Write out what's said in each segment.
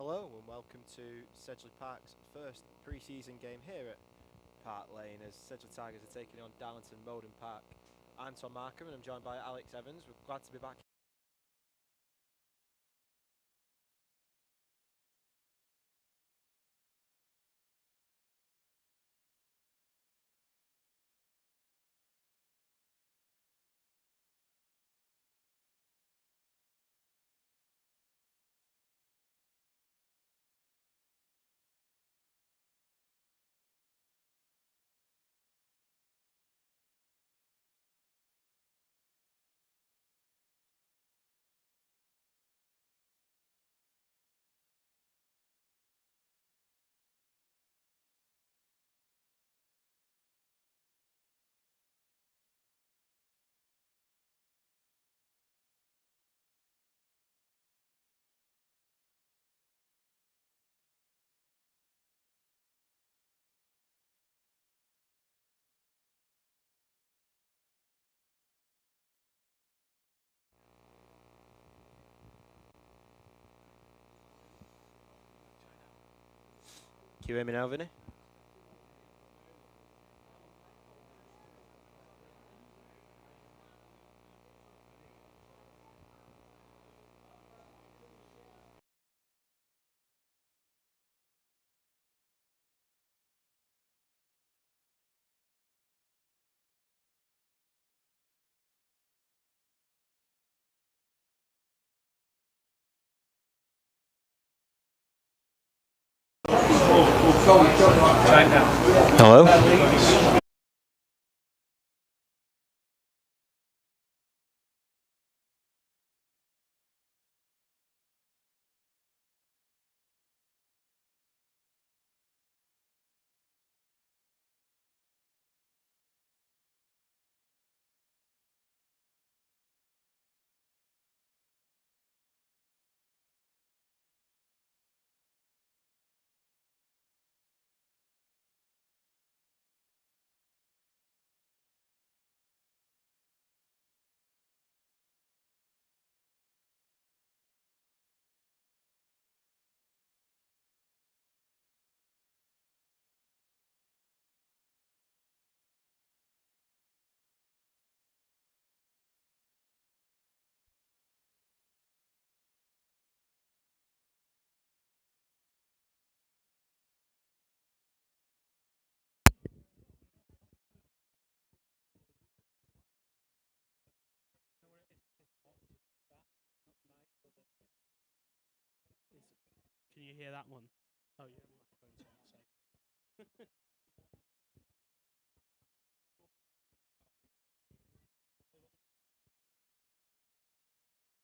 Hello and welcome to Sedgley Park's first pre-season game here at Park Lane as Sedgley Tigers are taking on Darlington Mowden Park. I'm Tom Markham and I'm joined by Alex Evans. We're glad to be back. Can you hear me now, Vinny? Hello? Can you hear that one? Oh yeah, microphone's on. So.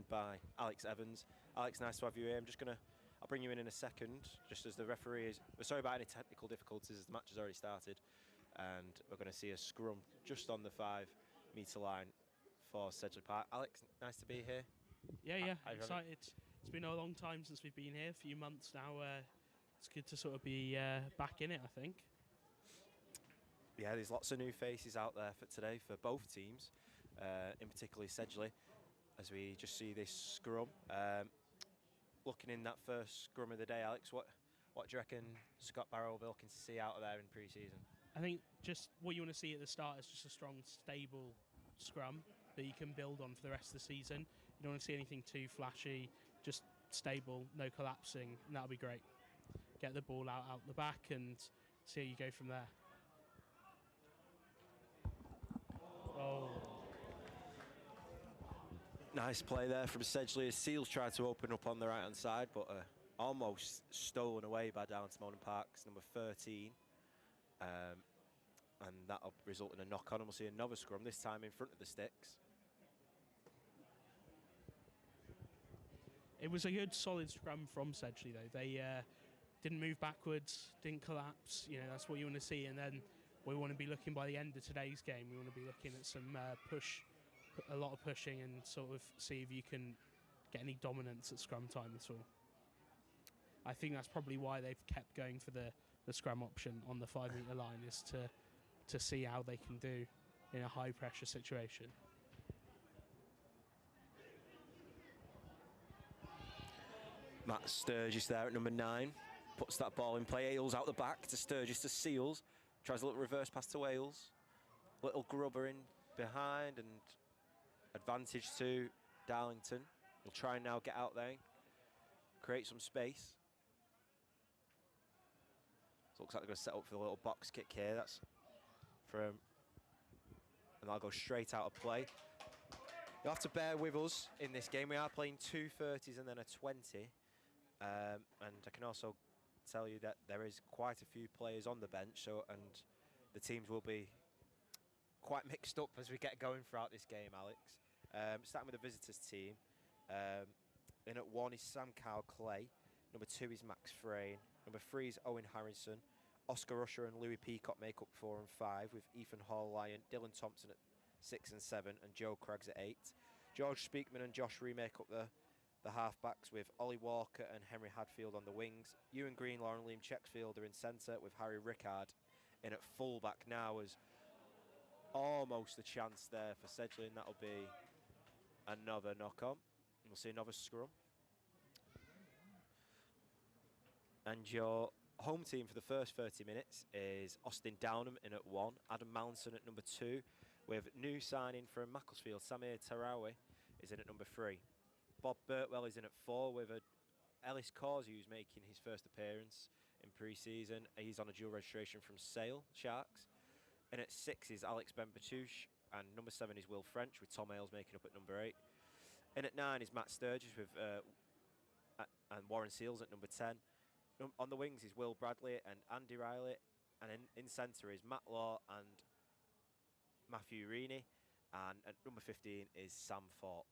By Alex Evans. Alex, nice to have you here. I'll bring you in a second, just as the referee is. We're sorry about any technical difficulties as the match has already started, and we're going to see a scrum just on the 5-metre line for Sedgley Park. Alex, nice to be here. Yeah, excited. It's been a long time since we've been here, a few months now. It's good to sort of be back in it, I think. Yeah, there's lots of new faces out there for today for both teams, in particularly Sedgley, as we just see this scrum. Looking in that first scrum of the day, Alex, what do you reckon Scott Barrow will be looking to see out of there in pre-season? I think just what you want to see at the start is just a strong, stable scrum that you can build on for the rest of the season. You don't want to see anything too flashy, just stable, no collapsing, and that'll be great. Get the ball out the back and see how you go from there. Oh. Nice play there from Sedgley as Seals tried to open up on the right-hand side, but almost stolen away by Darlington Mowden Park's number 13. And that'll result in a knock-on, and we'll see another scrum, this time in front of the sticks. It was a good, solid scrum from Sedgley, though. They didn't move backwards, didn't collapse. You know, that's what you want to see. And then we want to be looking by the end of today's game. We want to be looking at some a lot of pushing, and sort of see if you can get any dominance at scrum time at all. I think that's probably why they've kept going for the scrum option on the 5-metre line, is to see how they can do in a high-pressure situation. Matt Sturgis there at number 9. Puts that ball in play. Ailes out the back to Sturgis to Seals. Tries a little reverse pass to Wales. Little grubber in behind and advantage to Darlington. He'll try and now get out there, create some space. So looks like they're going to set up for the little box kick here. That's from, and that'll go straight out of play. You'll have to bear with us in this game. We are playing 2 30s and then a 20. And I can also tell you that there is quite a few players on the bench, so and the teams will be quite mixed up as we get going throughout this game, Alex. Starting with the visitors team. In at 1 is Sam Cow-Clay. Number 2 is Max Frayne. Number 3 is Owen Harrison. Oscar Usher and Louis Peacock make up 4 and 5, with Ethan Hall-Lyon, Dylan Thompson at 6 and 7, and Joe Craggs at 8. George Speakman and Josh Ree make up the half-backs, with Ollie Walker and Henry Hadfield on the wings. Ewan Greenlaw and Liam Checkfield are in centre, with Harry Rickard in at full-back now, as almost a chance there for Sedgley, and that'll be another knock-on. We'll see another scrum. And your home team for the first 30 minutes is Austin Downham in at 1, Adam Mountain at number 2, with new signing from Macclesfield, Samir Tarawi is in at number 3. Bob Birtwell is in at 4, with Ellis Causey, who's making his first appearance in pre-season. He's on a dual registration from Sale Sharks. And at 6 is Alex Ben-Batouche, and number 7 is Will French, with Tom Ailes making up at number 8. And at 9 is Matt Sturgis with and Warren Seals at number 10. On the wings is Will Bradley and Andy Riley, and in centre is Matt Law and Matthew Reaney, and at number 15 is Sam Thorpe.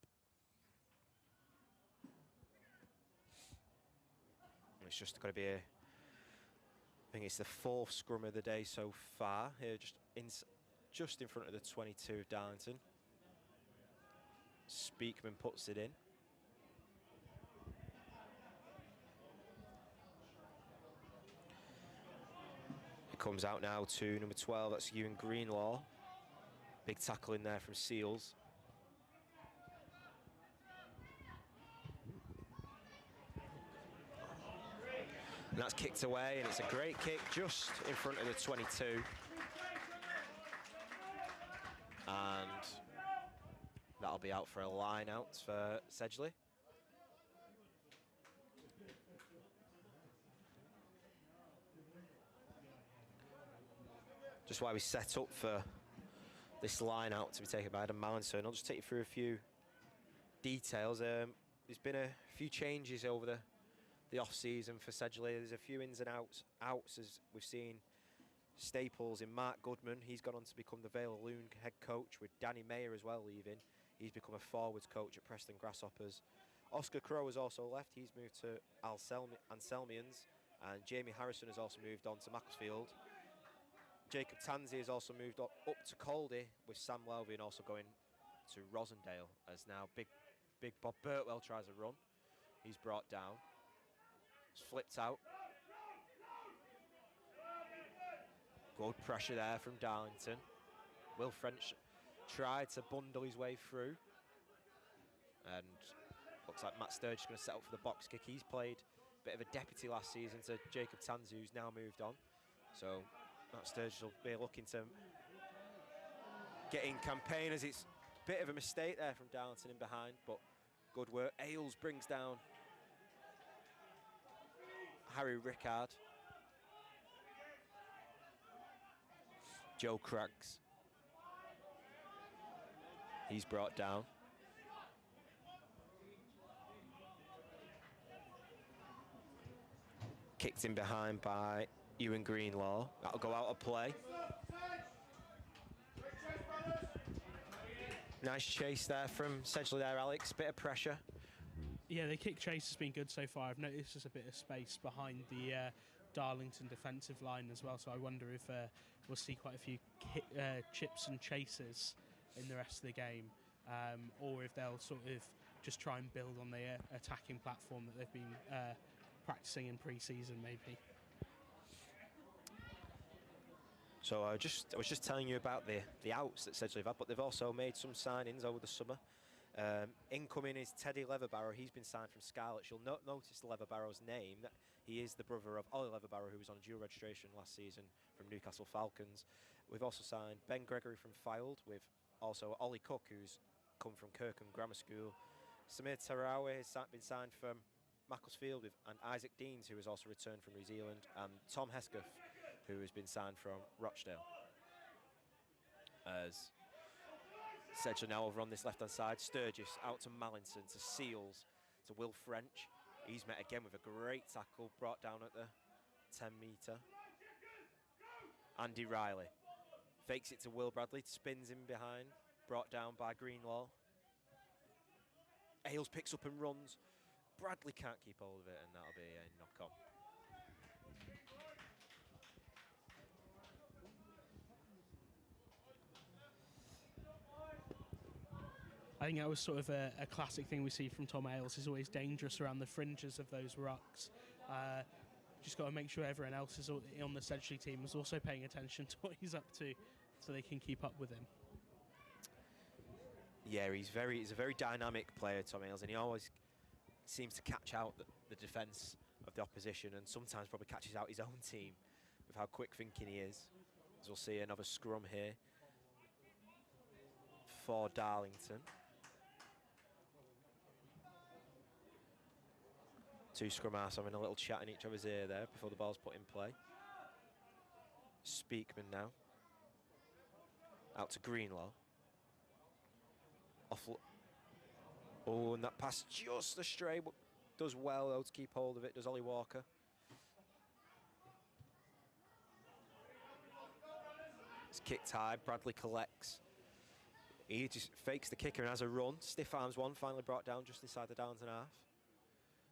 It's just going to be I think it's the 4th scrum of the day so far here, just in front of the 22 of Darlington. Speakman puts it in. It comes out now to number 12, that's Ewan Greenlaw. Big tackle in there from Seals. And that's kicked away, and it's a great kick just in front of the 22. And that'll be out for a line out for Sedgley. Just why we set up for this line out to be taken by Adam Mallinson. I'll just take you through a few details. There's been a few changes over the off-season for Sedgley. There's a few ins and outs as we've seen staples in Mark Goodman. He's gone on to become the Vale Loon head coach, with Danny Mayer as well leaving. He's become a forwards coach at Preston Grasshoppers. Oscar Crowe has also left. He's moved to Anselmians, and Jamie Harrison has also moved on to Macclesfield. Jacob Tansey has also moved up to Caldy, with Sam Lelvian also going to Rosendale, as now big Bob Birtwell tries a run. He's brought down. It's flipped out. Good pressure there from Darlington. Will French tried to bundle his way through, and looks like Matt Sturgis is going to set up for the box kick. He's played a bit of a deputy last season to Jacob Tansey, who's now moved on. So Matt Sturgis will be looking to get in campaign, as it's a bit of a mistake there from Darlington in behind, but good work. Ailes brings down Harry Rickard. Joe Craggs. He's brought down. Kicked in behind by Ewan Greenlaw. That'll go out of play. Nice chase there from Sedgley there, Alex. Bit of pressure. Yeah, the kick chase has been good so far. I've noticed there's a bit of space behind the Darlington defensive line as well, so I wonder if we'll see quite a few chips and chases in the rest of the game, or if they'll sort of just try and build on their attacking platform that they've been practicing in pre-season, maybe. So I was just telling you about the outs that Sedgley have had, but they've also made some signings over the summer. Incoming is Teddy Leatherbarrow. He's been signed from Scarlets. You'll notice Leatherbarrow's name. That he is the brother of Ollie Leatherbarrow, who was on dual registration last season from Newcastle Falcons. We've also signed Ben Gregory from Fylde, with also Ollie Cook, who's come from Kirkham Grammar School. Samir Tarawe has been signed from Macclesfield, and Isaac Deans, who has also returned from New Zealand, and Tom Hesketh, who has been signed from Rochdale. As Sedgley now over on this left-hand side, Sturgis out to Mallinson, to Seals, to Will French. He's met again with a great tackle, brought down at the 10-metre. Andy Riley fakes it to Will Bradley, spins him behind, brought down by Greenlaw. Ailes picks up and runs. Bradley can't keep hold of it, and that'll be a knock-on. I think that was sort of a classic thing we see from Tom Ailes. He's always dangerous around the fringes of those rucks. Just got to make sure everyone else is on the Sedgley team is also paying attention to what he's up to, so they can keep up with him. Yeah, he's a very dynamic player, Tom Ailes, and he always seems to catch out the defence of the opposition, and sometimes probably catches out his own team with how quick thinking he is. As we'll see another scrum here for Darlington. Two scrum halves having a little chat in each other's ear there before the ball's put in play. Speakman now. Out to Greenlaw. Oh, and that pass just astray, but does well though to keep hold of it, does Ollie Walker. It's kicked high, Bradley collects. He just fakes the kicker and has a run. Stiff arms one, finally brought down just inside the downs and half.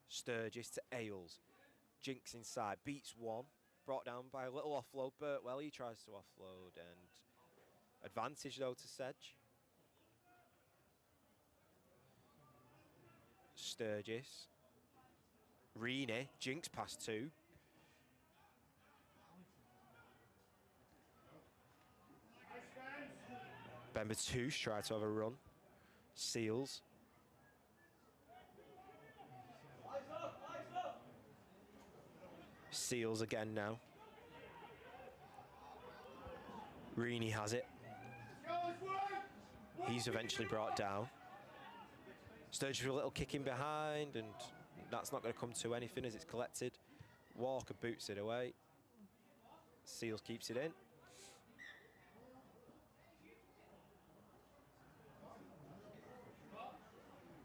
Sturgis to Ailes. Jinks inside, beats one. Brought down by a little offload. Burtwell, he tries to offload, and advantage though to Sedge. Sturgis. Reaney, jinks past two. Bembertouche tried to have a run. Seals. Seals again now. Reaney has it. He's eventually brought down. Sturgis with a little kick in behind, and that's not going to come to anything as it's collected. Walker boots it away. Seals keeps it in.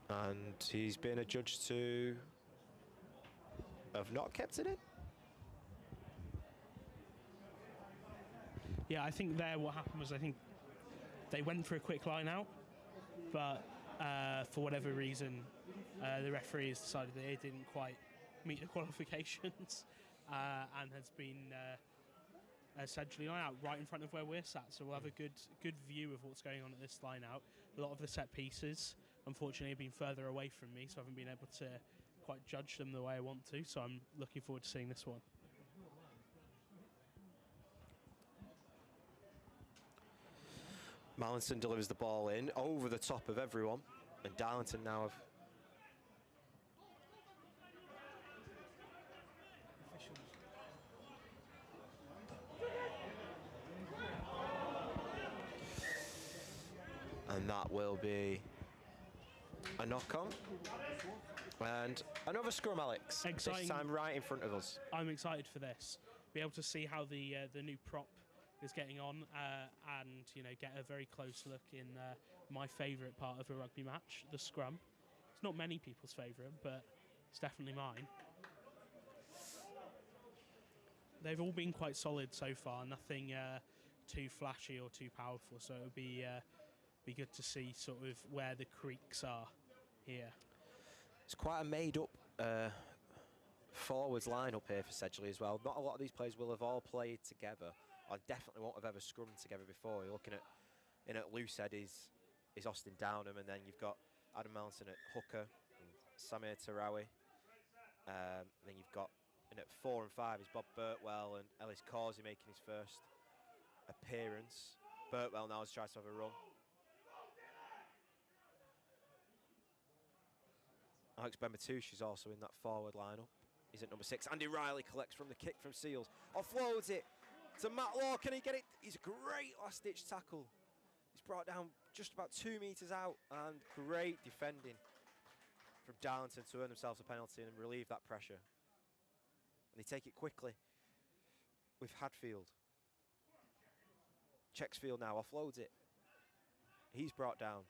And he's been adjudged to have not kept it in. Yeah, I think there what happened was I think they went for a quick line out, but for whatever reason, the referees decided that it didn't quite meet the qualifications and has been essentially line out right in front of where we're sat. So we'll have a good view of what's going on at this line out. A lot of the set pieces, unfortunately, have been further away from me, so I haven't been able to quite judge them the way I want to. So I'm looking forward to seeing this one. Mallinson delivers the ball in over the top of everyone, and Darlington now have and that will be a knock-on. And another scrum, Alex. Exciting. This time right in front of us. I'm excited for this. Be able to see how the new prop is getting on, and get a very close look in my favourite part of a rugby match, the scrum. It's not many people's favourite, but it's definitely mine. They've all been quite solid so far, nothing too flashy or too powerful, so it would be good to see sort of where the creaks are here. It's quite a made-up forwards line-up here for Sedgley as well. Not a lot of these players will have all played together, or definitely won't have ever scrummed together before. You're looking at, in at loose head is Austin Downham, and then you've got Adam Mallinson at hooker, and Samir Tarawe. Then you've got, in at 4 and 5 is Bob Burtwell and Ellis Causey making his first appearance. Burtwell now has tried to have a run. Alex Bembatouche is also in that forward lineup. He's at number 6. Andy Riley collects from the kick from Seals. Offloads it to Matt Law. Can he get it? He's a great last-ditch tackle. He's brought down just about 2 metres out, and great defending from Darlington to earn themselves a penalty and relieve that pressure. And they take it quickly with Hadfield. Checks field now, offloads it. He's brought down.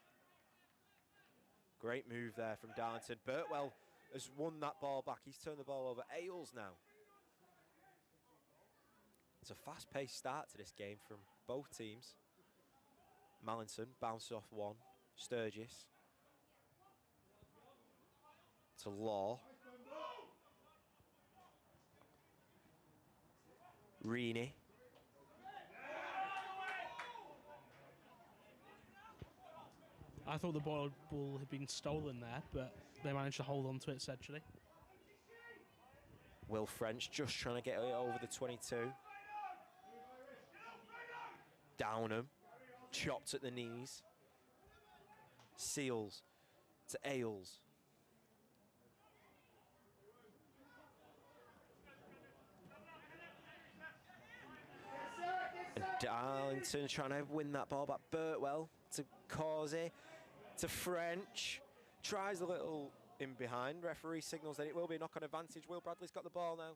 Great move there from Darlington. Birtwell has won that ball back. He's turned the ball over. Ailes now. It's a fast-paced start to this game from both teams. Mallinson bounces off one. Sturgis. To Law. Reaney. I thought the ball had been stolen there, but they managed to hold on to it, Sedgley. Will French just trying to get it over the 22. Downham, chopped at the knees. Seals to Ailes. And Darlington trying to win that ball back. Birtwell to Causey, to French. Tries a little in behind. Referee signals that it will be a knock-on advantage. Will Bradley's got the ball now.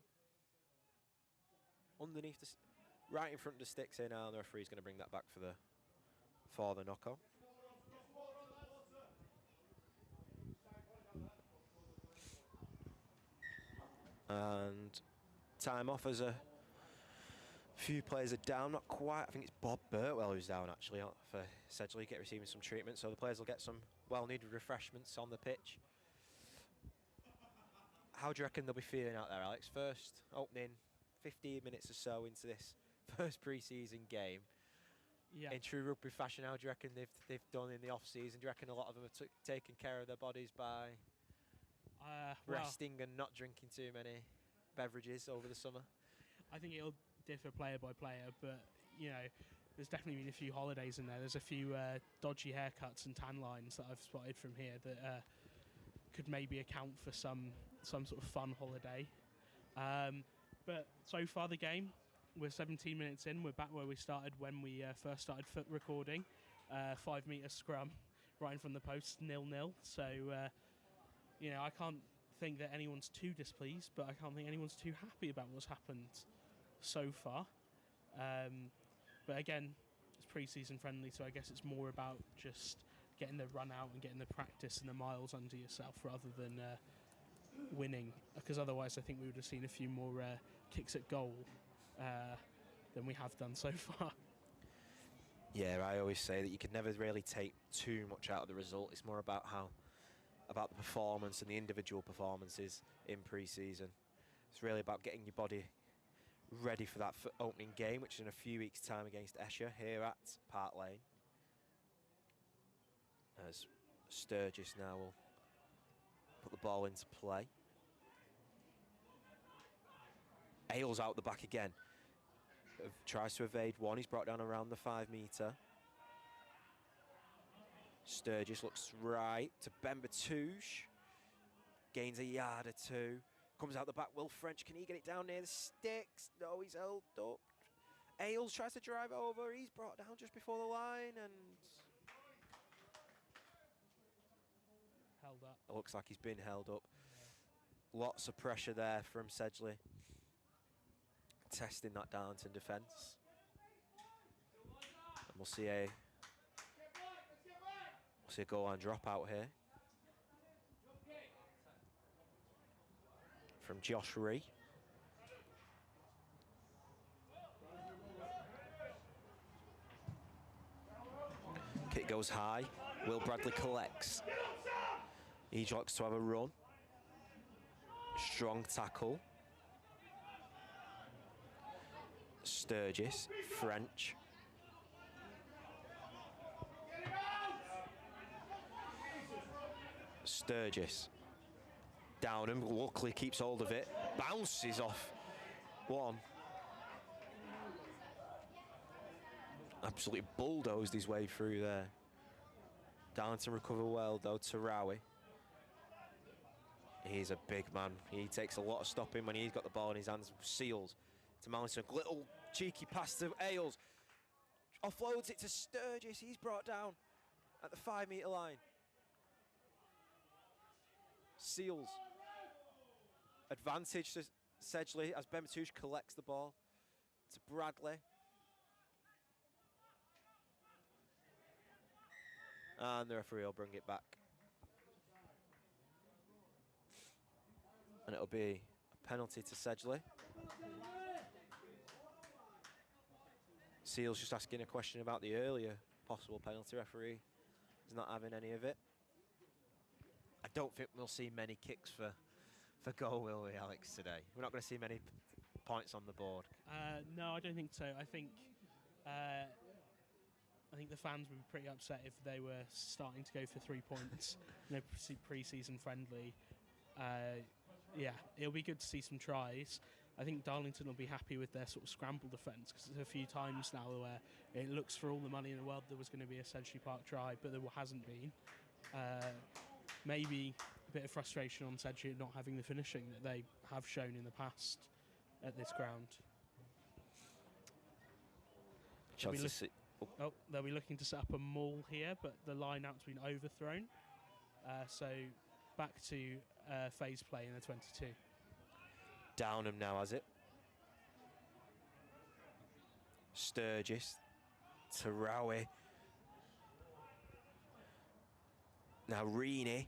Underneath the, right in front of the sticks here now. The referee's going to bring that back for the knock-on. And time off as a few players are down, not quite. I think it's Bob Birtwell who's down actually for Sedgley, receiving some treatment, so the players will get some well-needed refreshments on the pitch. How do you reckon they'll be feeling out there, Alex? First opening 15 minutes or so into this first pre-season game. Yeah. In true rugby fashion, how do you reckon they've done in the off-season? Do you reckon a lot of them have taken care of their bodies by resting and not drinking too many beverages over the summer? I think it'll differ player by player, but you know, there's definitely been a few holidays in there. There's a few dodgy haircuts and tan lines that I've spotted from here that could maybe account for some sort of fun holiday. But so far the game, we're 17 minutes in. We're back where we started when we first started recording. 5 metre scrum right in front of the post, 0-0. So you know, I can't think that anyone's too displeased, but I can't think anyone's too happy about what's happened so far. But again, it's pre-season friendly, so I guess it's more about just getting the run out and getting the practice and the miles under yourself rather than winning, because otherwise I think we would have seen a few more kicks at goal than we have done so far. Yeah, I always say that you can never really take too much out of the result. It's more about the performance and the individual performances in pre-season. It's really about getting your body ready for that opening game, which is in a few weeks' time against Esher here at Park Lane. As Sturgis now will put the ball into play. Ailes out the back again. Tries to evade one. He's brought down around the 5 metre. Sturgis looks right to Bembatouche. Gains a yard or two. Comes out the back. Will French, can he get it down near the sticks? No, he's held up. Ailes tries to drive over. He's brought down just before the line and Held up. it looks like he's been held up. Yeah. Lots of pressure there from Sedgley. Testing that Darlington defence. And we'll see a goal line drop out here from Josh Ree. Kick goes high. Will Bradley collects. He looks to have a run. Strong tackle. Sturgis, French. Sturgis. Downham, luckily keeps hold of it. Bounces off one. Absolutely bulldozed his way through there. Darlington recover well though, Tarawi. He's a big man. He takes a lot of stopping when he's got the ball in his hands. Seals to Mallinson. Little cheeky pass to Ailes. Offloads it to Sturgis. He's brought down at the 5 metre line. Seals. Advantage to Sedgley as Ben Matouche collects the ball to Bradley. And the referee will bring it back. And it'll be a penalty to Sedgley. Seals just asking a question about the earlier possible penalty. Referee is not having any of it. I don't think we'll see many kicks for goal, will we, Alex, today? We're not going to see many points on the board. No, I don't think so. I think the fans would be pretty upset if they were starting to go for 3 points in a pre-season friendly. Yeah, it'll be good to see some tries. I think Darlington will be happy with their sort of scramble defence, because there's a few times now where it looks for all the money in the world there was going to be a Sedgley Park try, but there hasn't been. Maybe a bit of frustration on Sedgley not having the finishing that they have shown in the past at this ground. They'll be looking to set up a maul here, but the line-out's been overthrown. So back to phase play in the 22. Downham now has it. Sturgis to Rowie. Now Reaney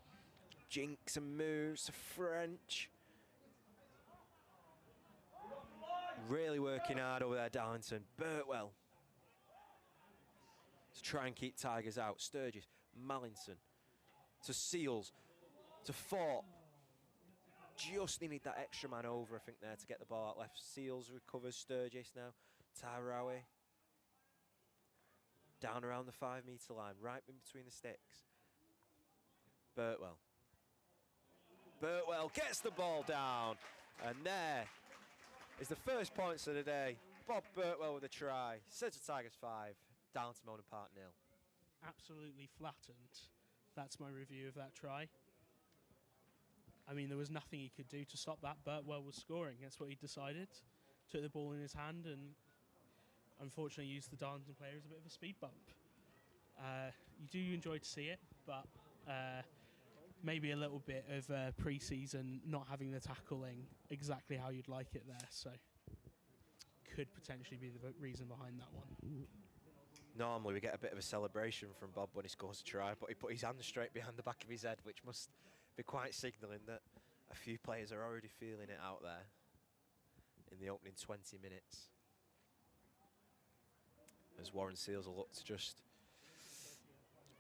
jinks and moves to French. Really working hard over there, Darlington. Birtwell to try and keep Tigers out. Sturgis, Mallinson to Seals, to Thorpe. Just needed that extra man over, I think, there to get the ball out left. Seals recovers Sturgis now. Tyrawi. Down around the 5 metre line, right in between the sticks. Birtwell. Birtwell gets the ball down. And there is the first points of the day. Bob Birtwell with a try. Sedgley Tigers 5, Darlington Mowden Park 0. Absolutely flattened. That's my review of that try. I mean, there was nothing he could do to stop that. Birtwell was scoring. That's what he decided. Took the ball in his hand and unfortunately used the Darlington player as a bit of a speed bump. You do enjoy to see it, but maybe a little bit of pre-season not having the tackling exactly how you'd like it there. So could potentially be the reason behind that one. Normally we get a bit of a celebration from Bob when he scores a try, but he put his hand straight behind the back of his head, which must be quite signalling that a few players are already feeling it out there in the opening 20 minutes. As Warren Seals will look to just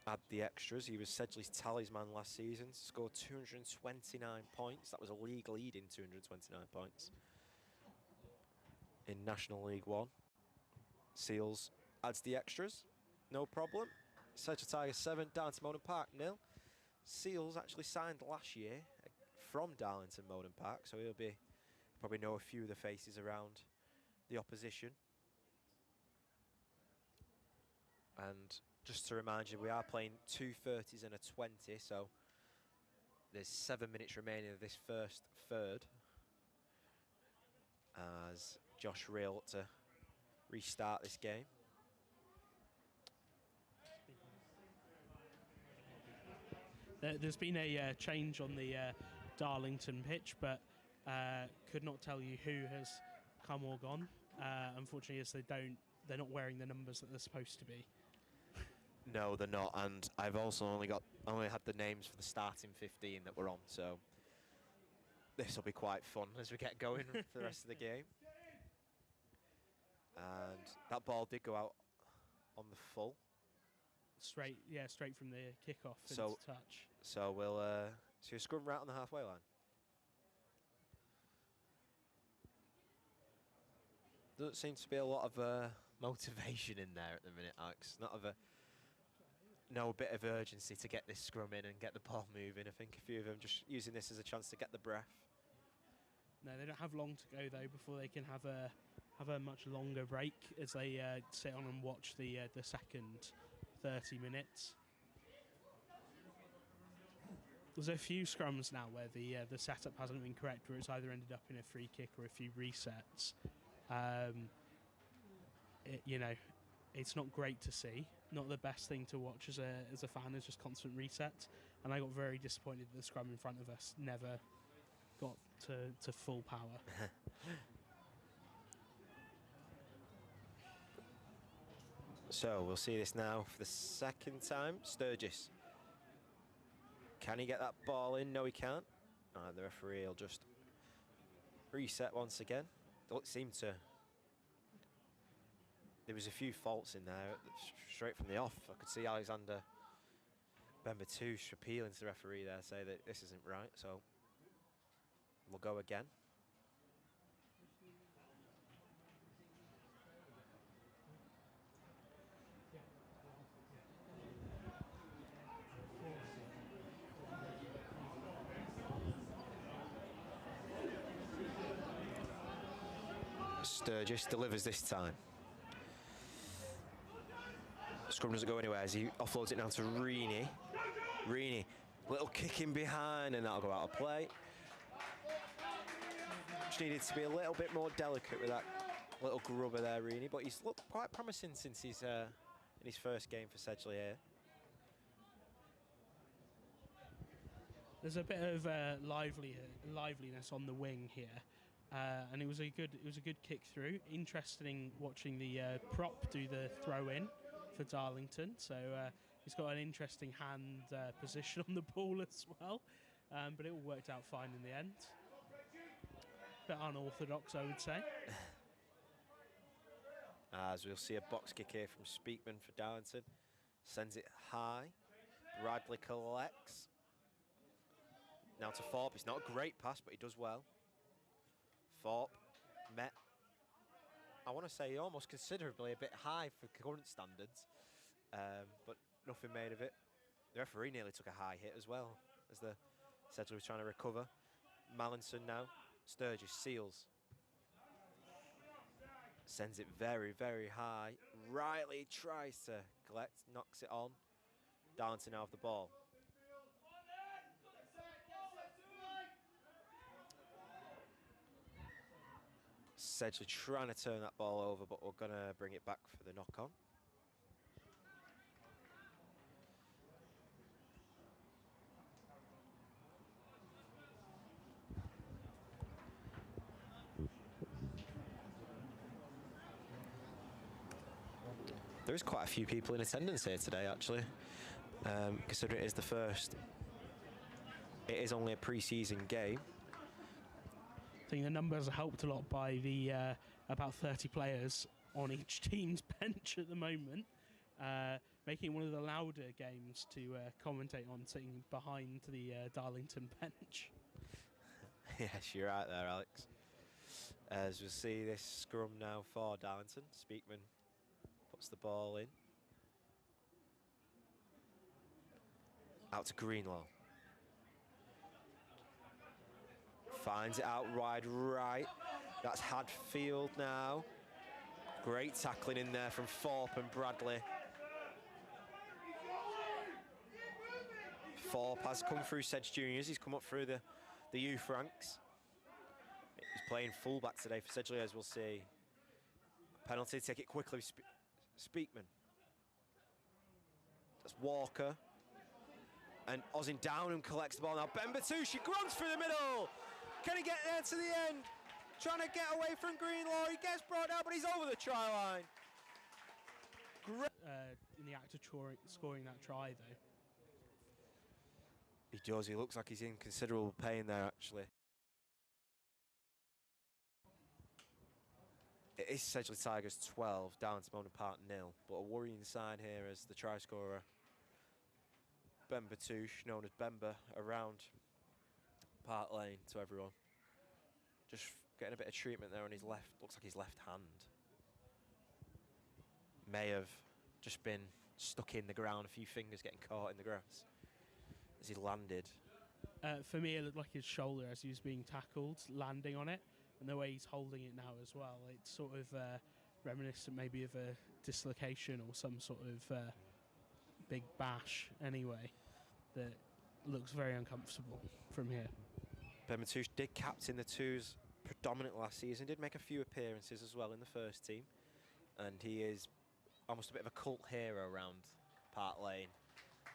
add the extras. He was Sedgley's talisman last season, scored 229 points. That was a league leading 229 points in National League 1. Seals adds the extras, no problem. Sedgley Tigers 7, Darlington Mowden Park 0. Seals actually signed last year from Darlington Mowden Park, so he'll probably know a few of the faces around the opposition. And just to remind you, we are playing 2 30s and a 20, so there's 7 minutes remaining of this first third as Josh Ray look to restart this game. There's been a change on the Darlington pitch, but could not tell you who has come or gone. Unfortunately, as they're not wearing the numbers that they're supposed to be. No, they're not, and I've also only had the names for the starting 15 that were on, so this will be quite fun as we get going for the rest of the game. And that ball did go out on the full. Straight from the kickoff into touch. So we'll see a scrum right on the halfway line. Doesn't seem to be a lot of motivation in there at the minute, Alex. No bit of urgency to get this scrum in and get the ball moving. I think a few of them just using this as a chance to get the breath. No, they don't have long to go though before they can have a much longer break as they sit on and watch the second 30 minutes. There's a few scrums now where the setup hasn't been correct, where it's either ended up in a free kick or a few resets. It's not great to see. Not the best thing to watch as a fan is just constant resets. And I got very disappointed that the scrum in front of us never got to full power. So we'll see this now for the second time. Sturgis. Can he get that ball in? No, he can't. And the referee will just reset once again. It seemed to... There was a few faults in there straight from the off. I could see Alexander Bembatouche appealing to the referee there, say that this isn't right. So we'll go again. Sturgis delivers this time. Scrum doesn't go anywhere as he offloads it down to Reaney. Reaney, little kick in behind, and that'll go out of play. Just needed to be a little bit more delicate with that little grubber there, Reaney, but he's looked quite promising since he's in his first game for Sedgley here. There's a bit of liveliness on the wing here. And it was a good kick through. Interesting watching the prop do the throw in for Darlington. So he's got an interesting hand position on the ball as well. But it all worked out fine in the end. Bit unorthodox, I would say. As we'll see a box kick here from Speakman for Darlington. Sends it high. Bradley collects. Now to Thorpe. It's not a great pass, but he does well. Thorpe met, I want to say, almost considerably a bit high for current standards, but nothing made of it. The referee nearly took a high hit as well as the Sedgley was trying to recover. Mallinson now, Sturgis seals. Sends it very, very high. Riley tries to collect, knocks it on. Darlington now have the ball. Sedgley trying to turn that ball over, but we're going to bring it back for the knock-on. There is quite a few people in attendance here today, actually, considering it is the first. It is only a pre-season game. I think the numbers are helped a lot by the about 30 players on each team's bench at the moment, making it one of the louder games to commentate on, sitting behind the Darlington bench. Yes, you're right there, Alex. As we'll see this scrum now for Darlington. Speakman puts the ball in. Out to Greenlaw. Finds it out wide right. That's Hadfield now. Great tackling in there from Thorpe and Bradley. Thorpe has come through Sedge Juniors. He's come up through the youth ranks. He's playing fullback today for Sedgley, as we'll see. Penalty, take it quickly. Speakman. That's Walker. And Osin down and collects the ball now. Bembatouche grunts through the middle. Can he get there to the end? Trying to get away from Greenlaw. He gets brought down, but he's over the try line. In the act of scoring that try, though. He does. He looks like he's in considerable pain there, actually. It is Sedgley Tigers 12, down to Mowden Park 0. But a worrying sign here as the try scorer, Bembatouche, known as Bemba, around Park Lane to everyone. Just getting a bit of treatment there on his left, looks like his left hand. May have just been stuck in the ground, a few fingers getting caught in the grass as he landed. For me, it looked like his shoulder as he was being tackled, landing on it, and the way he's holding it now as well. It's sort of reminiscent maybe of a dislocation or some sort of big bash anyway, that looks very uncomfortable from here. Ben Matoush did captain the twos predominantly last season, did make a few appearances as well in the first team, and he is almost a bit of a cult hero around Park Lane.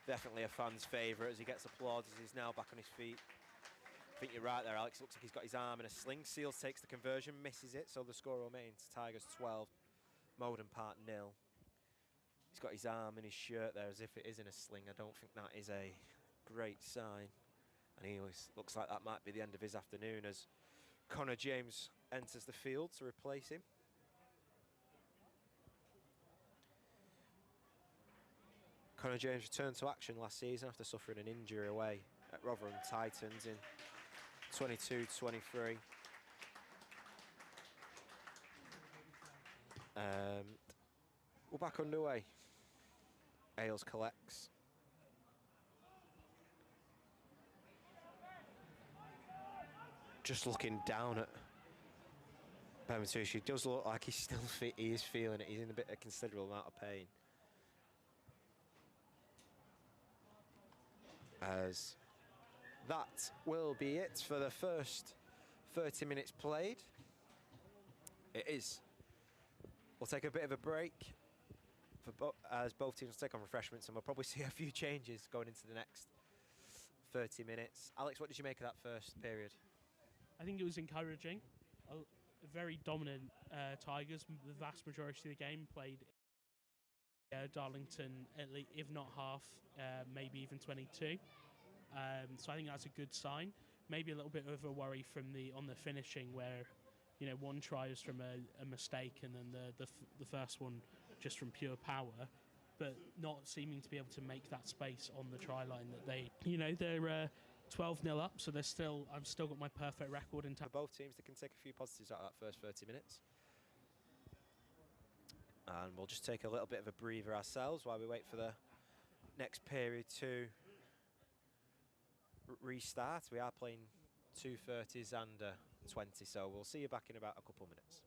Definitely a fan's favourite as he gets applause as he's now back on his feet. I think you're right there, Alex. Looks like he's got his arm in a sling. Seals takes the conversion, misses it, so the score remains Tigers 12, Mowden Park 0. He's got his arm in his shirt there as if it is in a sling. I don't think that is a great sign. And he looks like that might be the end of his afternoon as Connor James enters the field to replace him. Connor James returned to action last season after suffering an injury away at Rotherham Titans in 22-23. We're back underway. Ailes collects. Just looking down at Ben Matoush, he does look like he's still he is feeling it. He's in a considerable amount of pain. As that will be it for the first 30 minutes played. It is. We'll take a bit of a break as both teams take on refreshments, and we'll probably see a few changes going into the next 30 minutes. Alex, what did you make of that first period? I think it was encouraging. A very dominant Tigers. The vast majority of the game played Darlington, at least, if not half, maybe even 22. So I think that's a good sign. Maybe a little bit of a worry from on the finishing, where one try was from a mistake, and then the first one just from pure power, but not seeming to be able to make that space on the try line that they're 12-0 up, so I've still got my perfect record in For both teams, they can take a few positives out of that first 30 minutes. And we'll just take a little bit of a breather ourselves while we wait for the next period to restart. We are playing 2:30s and 20, so we'll see you back in about a couple of minutes.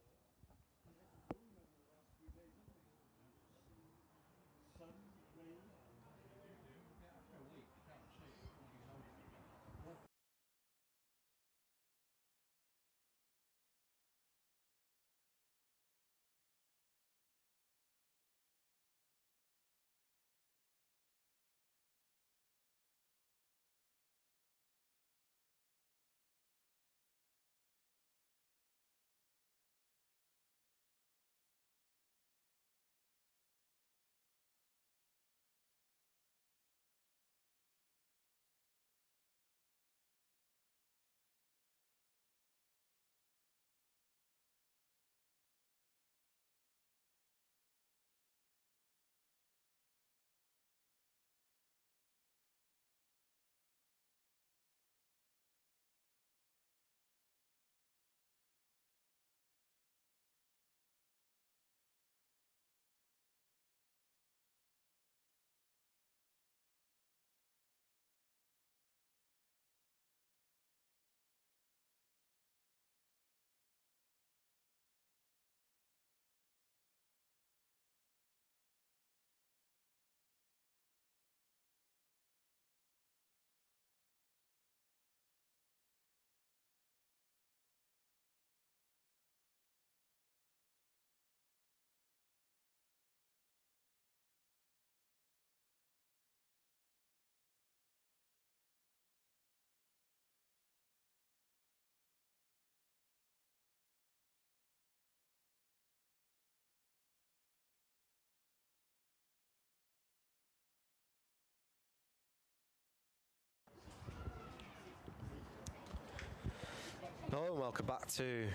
Hello and welcome back to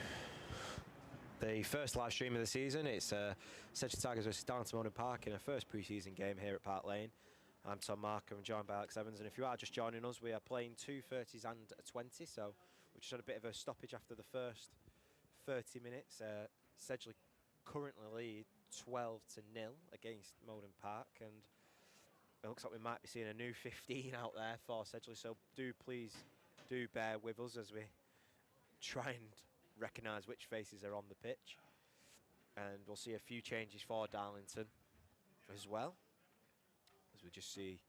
the first live stream of the season. It's Sedgley Tigers versus Darlington Mowden Park in a first pre-season game here at Park Lane. I'm Tom Markham, I'm joined by Alex Evans, and if you are just joining us, we are playing 2:30s and a 20, so we just had a bit of a stoppage after the first 30 minutes. Sedgley currently lead 12-0 against Mowden Park, and it looks like we might be seeing a new 15 out there for Sedgley, so please bear with us as we try and recognise which faces are on the pitch. And we'll see a few changes for Darlington as well, as we just see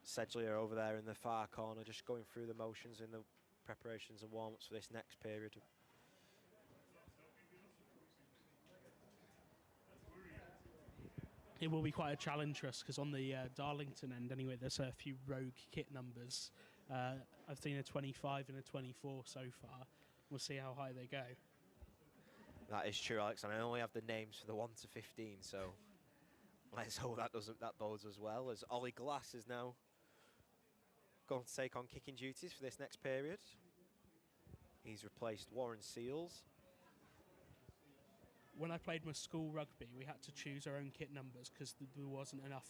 Sedgley are over there in the far corner, just going through the motions in the preparations and warm-ups for this next period. It will be quite a challenge for us because on the Darlington end, anyway, there's a few rogue kit numbers. I've seen a 25 and a 24 so far. We'll see how high they go. That is true, Alex, and I only have the names for the 1 to 15, so let's hope that bodes as well, as Ollie Glass is now going to take on kicking duties for this next period. He's replaced Warren Seals. When I played my school rugby, we had to choose our own kit numbers because there wasn't enough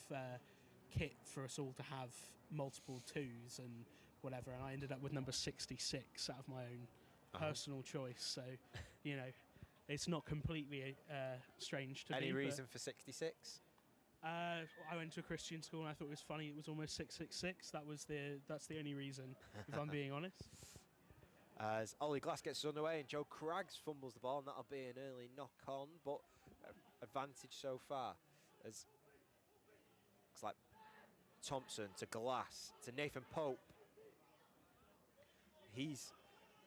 kit for us all to have multiple twos and whatever, and I ended up with number 66 out of my own personal choice. So, you know, it's not completely strange to me. Any reason for 66? I went to a Christian school and I thought it was funny. It was almost 666. That's the only reason, if I'm being honest. As Ollie Glass gets underway and Joe Craggs fumbles the ball, and that'll be an early knock-on, but advantage so far. As looks like Thompson to Glass to Nathan Pope. He's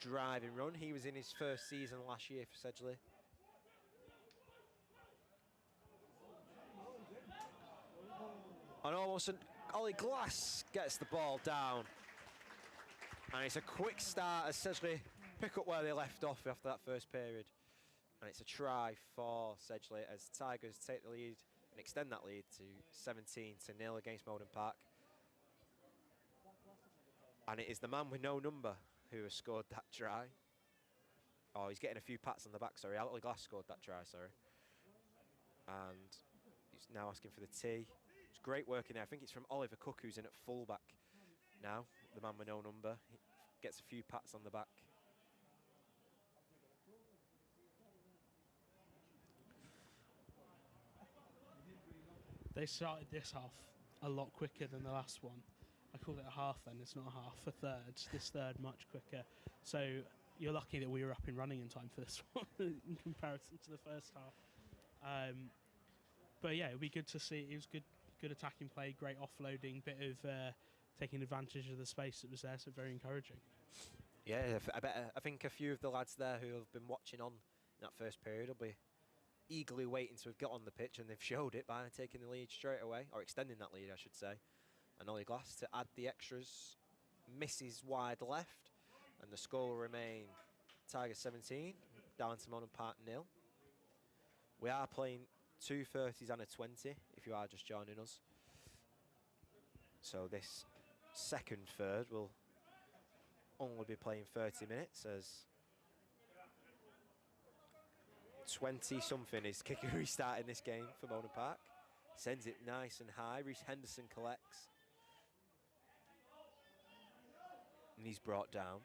driving run. He was in his first season last year for Sedgley. And almost Ollie Glass gets the ball down. And it's a quick start as Sedgley pick up where they left off after that first period. And it's a try for Sedgley as Tigers take the lead and extend that lead to 17-0 against Mowden Park. And it is the man with no number who has scored that try. Oh, he's getting a few pats on the back, sorry. Ollie Glass scored that try, sorry. And he's now asking for the tee. It's great work in there. I think it's from Oliver Cook, who's in at fullback now. The man with no number. He gets a few pats on the back. They started this half a lot quicker than the last one. I call it a half then, it's not a half, a third. This third much quicker. So you're lucky that we were up and running in time for this one in comparison to the first half. But yeah, it'll be good to see. It was good attacking play, great offloading, bit of taking advantage of the space that was there, so very encouraging. Yeah, I think a few of the lads there who have been watching on in that first period will be eagerly waiting to have got on the pitch, and they've showed it by taking the lead straight away, or extending that lead, I should say. And Ollie Glass to add the extras, misses wide left, and the score will remain Tigers 17, Darlington Mowden Park 0. We are playing 2 30s and a 20, if you are just joining us. So this second third will only be playing 30 minutes, as 20-something is kicking restarting this game for Mowden Park. Sends it nice and high. Reece Henderson collects. And he's brought down.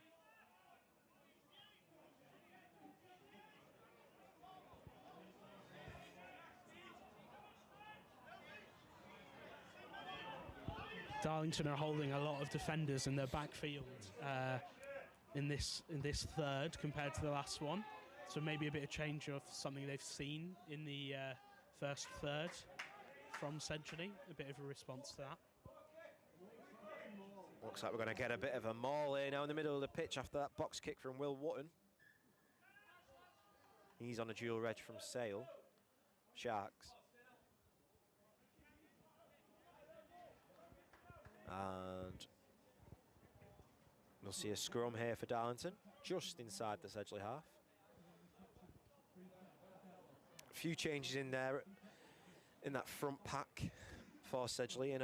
Darlington are holding a lot of defenders in their backfield in this third compared to the last one. So maybe a bit of change of something they've seen in the first third from Sedgley. A bit of a response to that. Looks like we're going to get a bit of a maul here now in the middle of the pitch after that box kick from Will Wotton. He's on a dual reg from Sale. Sharks. And we'll see a scrum here for Darlington, just inside the Sedgley half. A few changes in there, in that front pack for Sedgley. In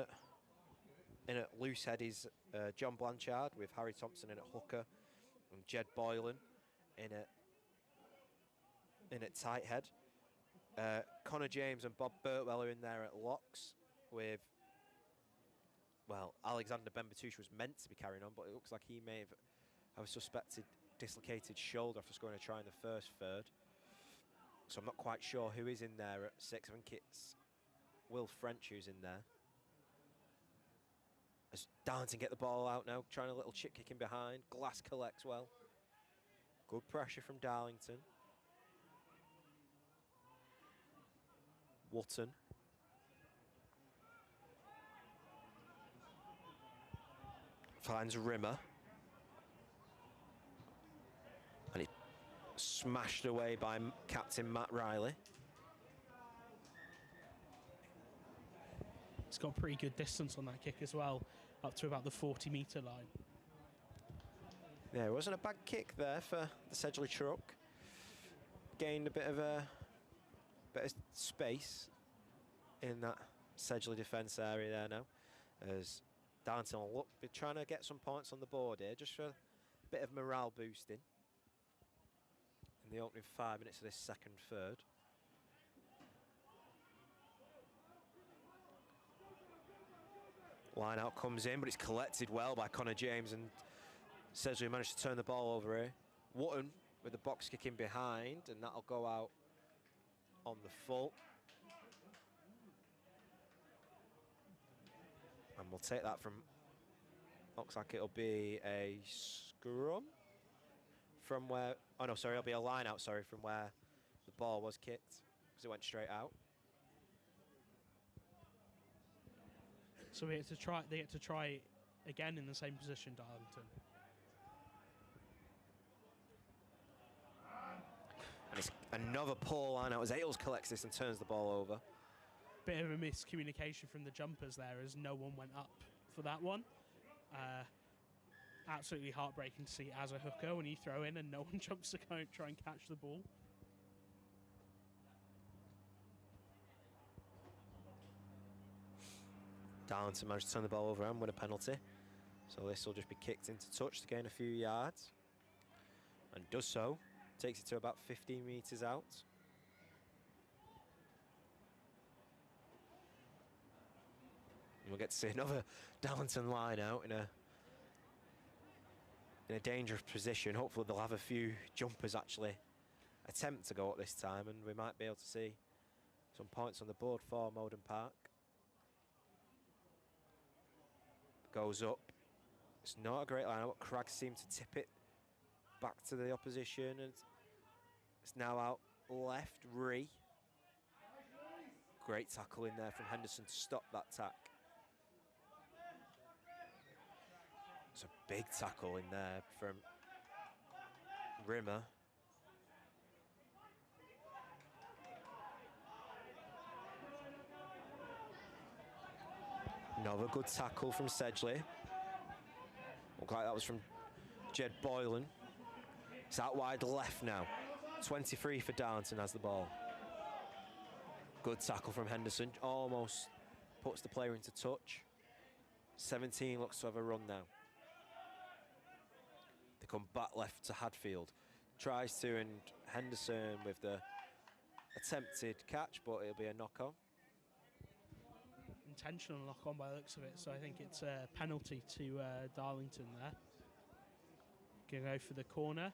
at loose head is John Blanchard, with Harry Thompson in at hooker, and Jed Boylan in at tight head. Connor James and Bob Burtwell are in there at locks, with, well, Alexander Ben-Batouche was meant to be carrying on, but it looks like he may have a suspected dislocated shoulder after scoring a try in the first third. So I'm not quite sure who is in there at 6. I think it's Will French who's in there. As Darlington get the ball out now, trying a little chip kick in behind. Glass collects well. Good pressure from Darlington. Wotton. Finds Rimmer. And it's smashed away by captain Matt Riley. It's got pretty good distance on that kick as well, up to about the 40-metre line. Yeah, it wasn't a bad kick there for the Sedgley truck. Gained a bit of space in that Sedgley defence area there now, as Darlington will be trying to get some points on the board here, just for a bit of morale boosting in the opening 5 minutes of this second third. Line out comes in, but it's collected well by Connor James, and Sedgley managed to turn the ball over here. Wootton with the box kick in behind, and that'll go out on the full. And we'll take that from, looks like it'll be a scrum from where, oh no, sorry, it'll be a line out, sorry, from where the ball was kicked, because it went straight out. So they get to try again in the same position, Darlington. And it's another poor line out as Ailes collects this and turns the ball over. Bit of a miscommunication from the jumpers there, as no one went up for that one. Absolutely heartbreaking to see as a hooker when you throw in and no one jumps to go and try and catch the ball. Darlington managed to turn the ball over and win a penalty. So this will just be kicked into touch to gain a few yards. And does so. Takes it to about 15 metres out. And we'll get to see another Darlington line out in a dangerous position. Hopefully they'll have a few jumpers actually attempt to go up this time, and we might be able to see some points on the board for Mowden Park. Goes up. It's not a great line out. Craggs seem to tip it back to the opposition, and it's now out left. Ree. Great tackle in there from Henderson to stop that tack. It's a big tackle in there from Rimmer. Another good tackle from Sedgley. Looked like that was from Jed Boylan. It's out wide left now. 23 for Darlington has the ball. Good tackle from Henderson. Almost puts the player into touch. 17 looks to have a run now. They come back left to Hadfield. Tries to, and Henderson with the attempted catch, but it'll be a knock-on. Intentional knock-on by the looks of it, so I think it's a penalty to Darlington there. Going to go for the corner,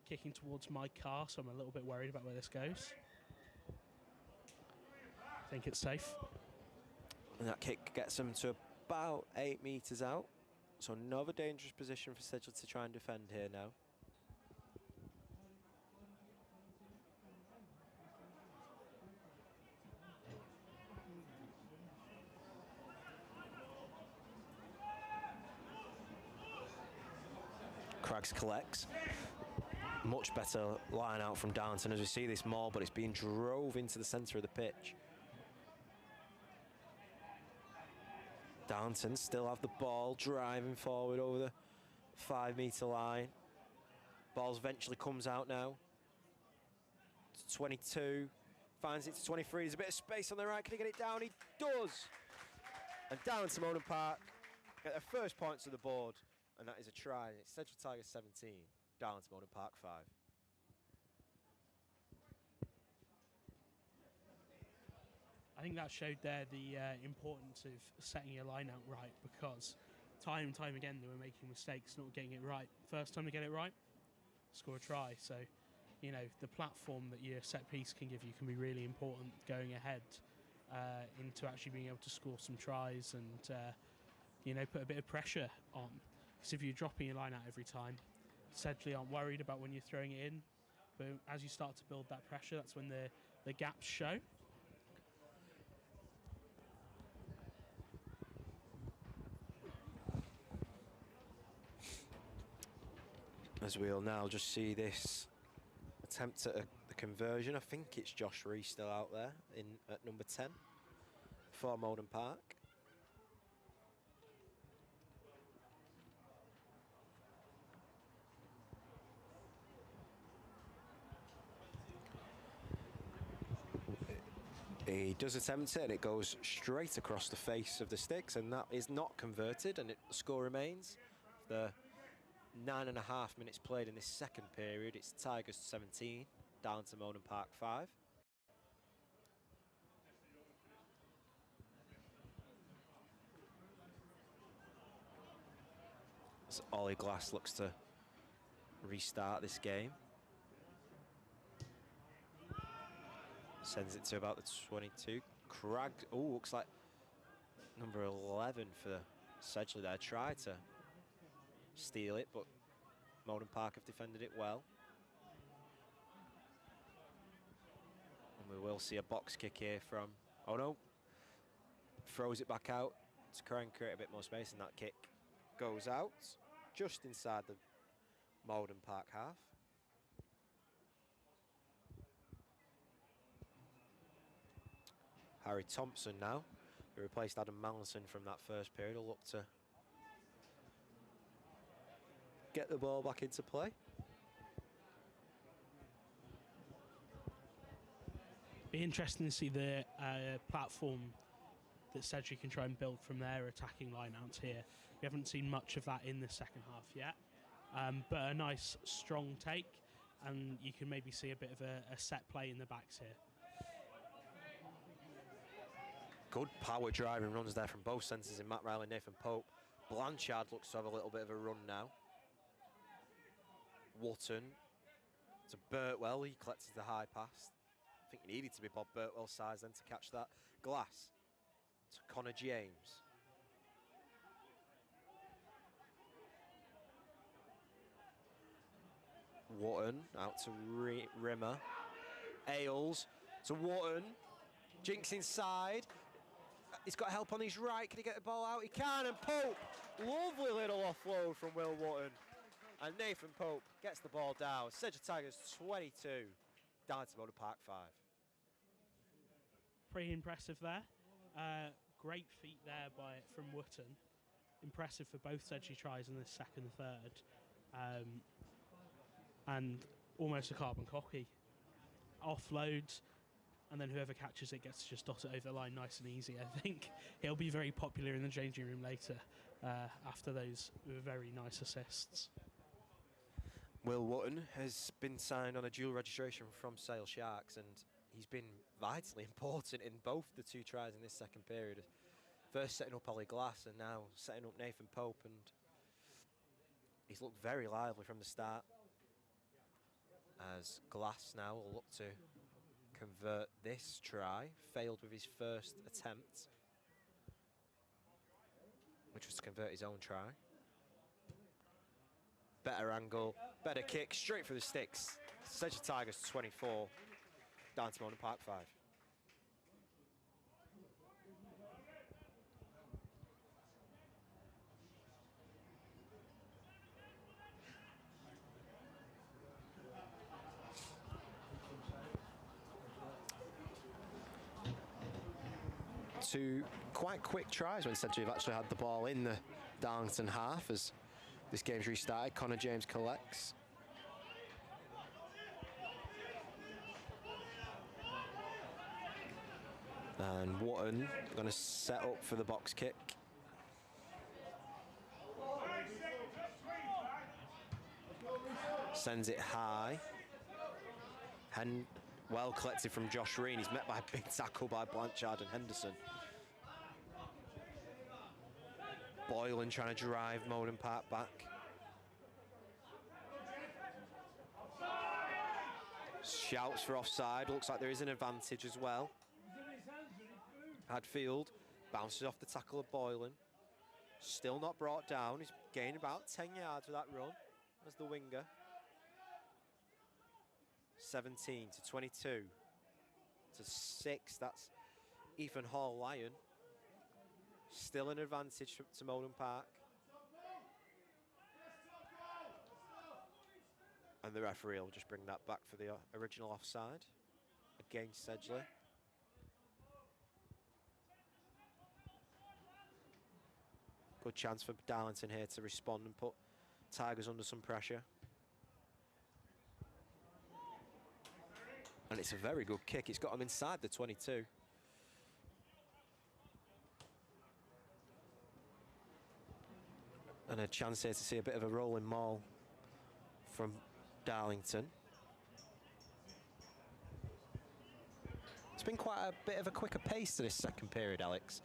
kicking towards Mike Carr, so I'm a little bit worried about where this goes. I think it's safe. And that kick gets them to about 8 metres out, so another dangerous position for Sedgley to try and defend here now. Craggs collects. Much better line out from Darlington as we see this maul, but it's being drove into the centre of the pitch. Darlington still have the ball, driving forward over the 5 metre line. Ball eventually comes out now. To 22, finds it to 23. There's a bit of space on the right. Can he get it down? He does. And Darlington Mowden Park get their first points of the board. And that is a try. It's Sedgley Tigers 17, Darlington Mowden Park 5. I think that showed there the importance of setting your line out right, because time and time again they were making mistakes, not getting it right. First time to get it right, score a try. So, you know, the platform that your set piece can give you can be really important going ahead into actually being able to score some tries and, you know, put a bit of pressure on. Because if you're dropping your line out every time, Sedgley aren't worried about when you're throwing it in. But as you start to build that pressure, that's when the gaps show. As we'll now just see this attempt at a conversion. I think it's Josh Rees still out there at number 10 for Mowden Park. He does attempt it, and it goes straight across the face of the sticks, and that is not converted, and the score remains. The 9.5 minutes played in this second period, it's Tigers 17, Darlington Mowden Park 5. As Ollie Glass looks to restart this game. Sends it to about the 22. Cragg, oh, looks like number 11 for Sedgley there. Tried to steal it, but Mowden Park have defended it well. And we will see a box kick here from, oh no, throws it back out to try and create a bit more space, and that kick goes out just inside the Mowden Park half. Harry Thompson now, who replaced Adam Mallinson from that first period, will look to get the ball back into play. Be interesting to see the platform that Sedgley can try and build from their attacking lineouts here. We haven't seen much of that in the second half yet, but a nice strong take, and you can maybe see a bit of a set play in the backs here. Good power driving runs there from both centres in Matt Riley and Nathan Pope. Blanchard looks to have a little bit of a run now. Wotton to Birtwell, he collected the high pass. I think he needed to be Bob Birtwell's size then to catch that. Glass to Connor James. Wotton out to Rimmer. Ailes to Wotton. Jinks inside. He's got help on his right. Can he get the ball out? He can, and Pope. Lovely little offload from Will Wotton. And Nathan Pope gets the ball down. Sedgley Tigers 22, Darlington Mowden Park 5. Pretty impressive there. Great feat there from Wotton. Impressive for both Sedgley tries in the second and third. And almost a carbon copy. Offloads, and then whoever catches it gets to just dot it over the line nice and easy. I think he'll be very popular in the changing room later after those very nice assists. Will Wotton has been signed on a dual registration from Sale Sharks, and he's been vitally important in both the two tries in this second period. First setting up Ollie Glass, and now setting up Nathan Pope, and he's looked very lively from the start. As Glass now will look to convert this try, failed with his first attempt, which was to convert his own try. Better angle, better kick, straight for the sticks. Sedgley Tigers 24, Darlington Mowden Park 5. Two quite quick tries when Sedgley have actually had the ball in the Darlington half as this game's restarted. Connor James collects. And Wotton going to set up for the box kick. Sends it high. Well collected from Josh Reen. He's met by a big tackle by Blanchard and Henderson. Boylan trying to drive Mowden Park back. Shouts for offside. Looks like there is an advantage as well. Hadfield bounces off the tackle of Boylan. Still not brought down. He's gained about 10 yards with that run as the winger. 17 to 22 to 6. That's Ethan Hall-Lyon. Still an advantage to Mowden Park. And the referee will just bring that back for the original offside against Sedgley. Good chance for Darlington here to respond and put Tigers under some pressure. And it's a very good kick. It's got them inside the 22. And a chance here to see a bit of a rolling maul from Darlington. It's been quite a bit of a quicker pace to this second period, Alex.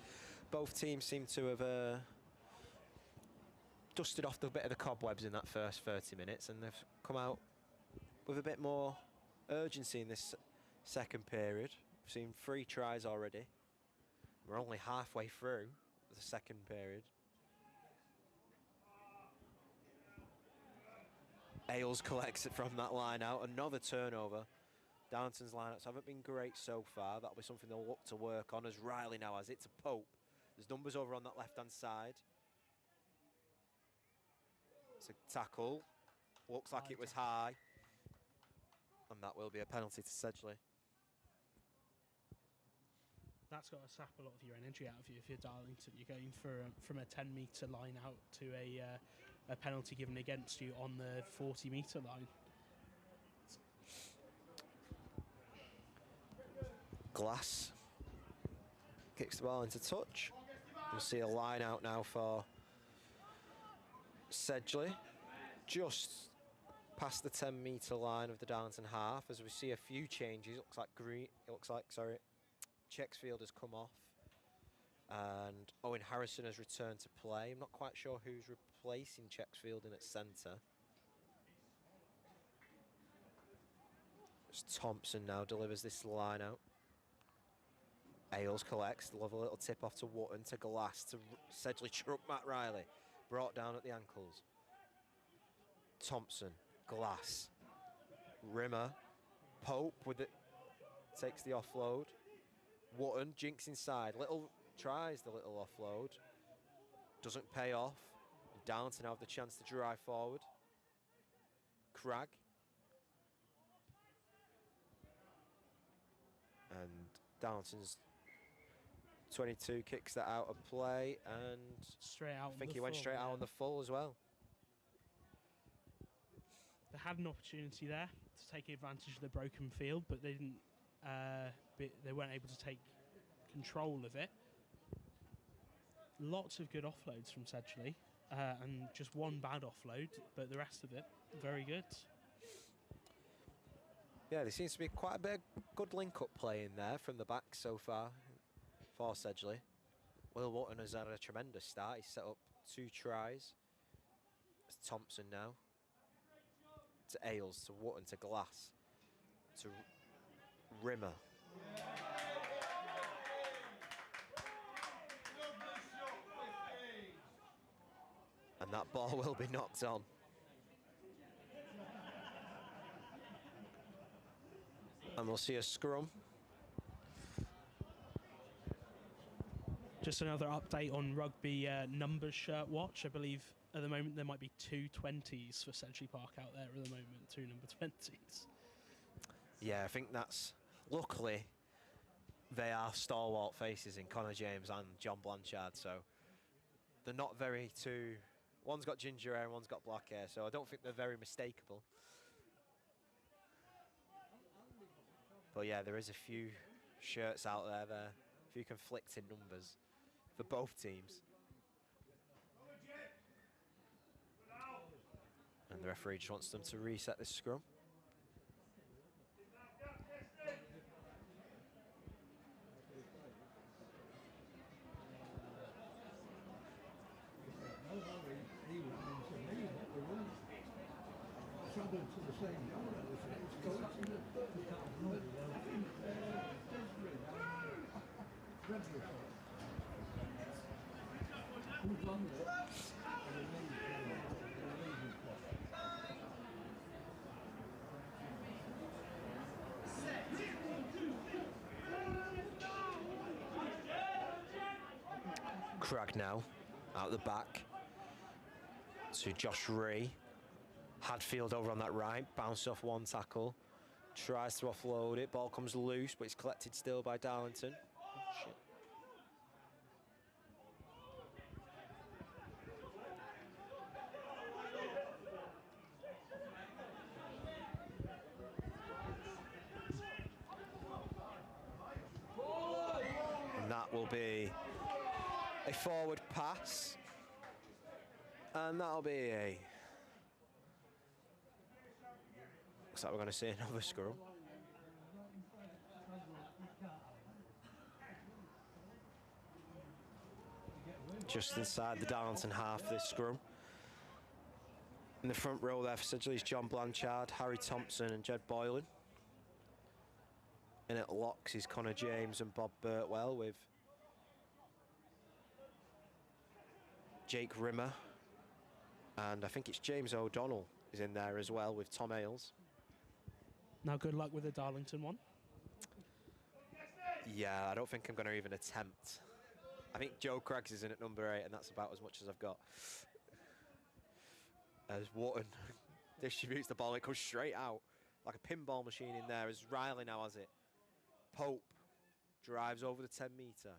Both teams seem to have dusted off the bit of the cobwebs in that first 30 minutes, and they've come out with a bit more urgency in this second period. We've seen 3 tries already. We're only halfway through the second period. Ailes collects it from that line out. Another turnover. Darlington's lineups haven't been great so far. That'll be something they'll look to work on, as Riley now has it to Pope. There's numbers over on that left-hand side. It's a tackle. Looks like it was high. And that will be a penalty to Sedgley. That's got to sap a lot of your energy out of you if you're Darlington. You're going from a 10-metre line out to a penalty given against you on the 40-metre line. Glass kicks the ball into touch. We'll see a line out now for Sedgley, just past the 10-metre line of the Darlington half, as we see a few changes. It looks like Chexfield has come off, and Owen Harrison has returned to play. I'm not quite sure who's replacing Chexfield in at centre. As Thompson now delivers this line out. Ailes collects, love a little tip off to Wotton, to Glass, to Sedgley, truck Matt Riley, brought down at the ankles. Thompson, Glass, Rimmer, Pope with it, takes the offload. Wotton jinks inside, tries the little offload, doesn't pay off. Darlington have the chance to drive forward. Cragg. And Darlington's 22 kicks that out of play, and straight out. I think he went straight out on the full as well. They had an opportunity there to take advantage of the broken field, but they didn't. They weren't able to take control of it. Lots of good offloads from Sedgley, and just one bad offload, but the rest of it very good. Yeah, there seems to be quite a bit of good link-up play in there from the back so far for Sedgley. Will Wotton has had a tremendous start. He's set up 2 tries. It's Thompson now. To Ailes, to Wotton, to Glass, to Rimmer. And that ball will be knocked on. And we'll see a scrum. Just another update on rugby numbers shirt watch. I believe at the moment there might be 2 20s for Sedgley Park out there at the moment, 2 number 20s. Yeah, I think that's, luckily, they are stalwart faces in Connor James and John Blanchard, so they're not one's got ginger hair and one's got black hair, so I don't think they're very mistakable. But yeah, there is a few shirts out there, a few conflicting numbers for both teams. And the referee just wants them to reset this scrum. Cragg now, out the back, to Josh Ree. Hadfield over on that right, bounced off one tackle, tries to offload it, ball comes loose, but it's collected still by Darlington. Oh, shit. And that will be a forward pass. And that'll be a... Looks like we're going to see another scrum. Just inside the Darlington half of this scrum. In the front row there for Sedgley is John Blanchard, Harry Thompson and Jed Boylan. And at locks is Connor James and Bob Birtwell with Jake Rimmer. And I think it's James O'Donnell is in there as well with Tom Ailes. Now good luck with the Darlington one. Yeah, I don't think I'm going to even attempt. I think Joe Craggs is in at number 8 and that's about as much as I've got. As Wotton distributes the ball, it comes straight out like a pinball machine in there as Riley now has it. Pope drives over the 10 metre.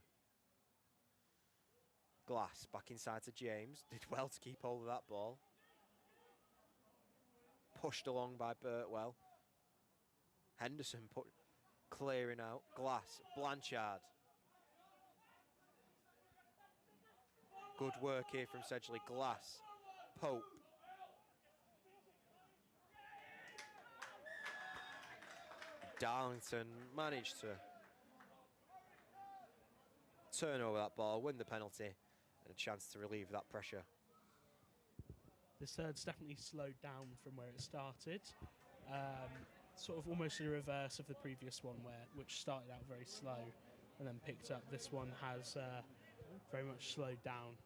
Glass back inside to James, did well to keep hold of that ball. Pushed along by Birtwell. Henderson clearing out. Glass, Blanchard. Good work here from Sedgley. Glass, Pope. Darlington managed to turn over that ball, win the penalty, and a chance to relieve that pressure. This third's definitely slowed down from where it started. Sort of almost the reverse of the previous one, which started out very slow and then picked up. This one has very much slowed down.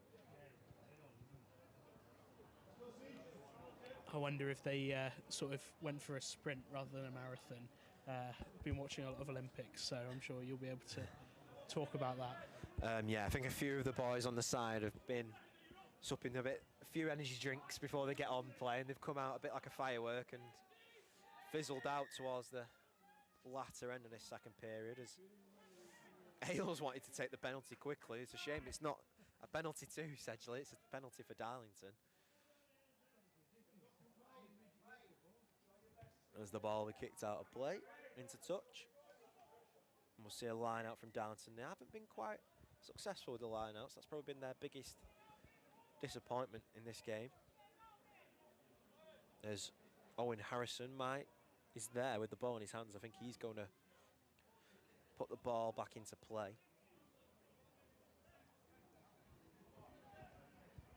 I wonder if they sort of went for a sprint rather than a marathon. Been watching a lot of Olympics, so I'm sure you'll be able to talk about that. Yeah, I think a few of the boys on the side have been supping a few energy drinks before they get on playing. They've come out a bit like a firework and fizzled out towards the latter end of this second period as Ailes wanted to take the penalty quickly. It's a shame it's not a penalty to Sedgley, it's a penalty for Darlington. As the ball will be kicked out of play into touch. And we'll see a line out from Darlington. They haven't been quite successful with the line outs. That's probably been their biggest disappointment in this game. As Owen Harrison is there with the ball in his hands. I think he's going to put the ball back into play.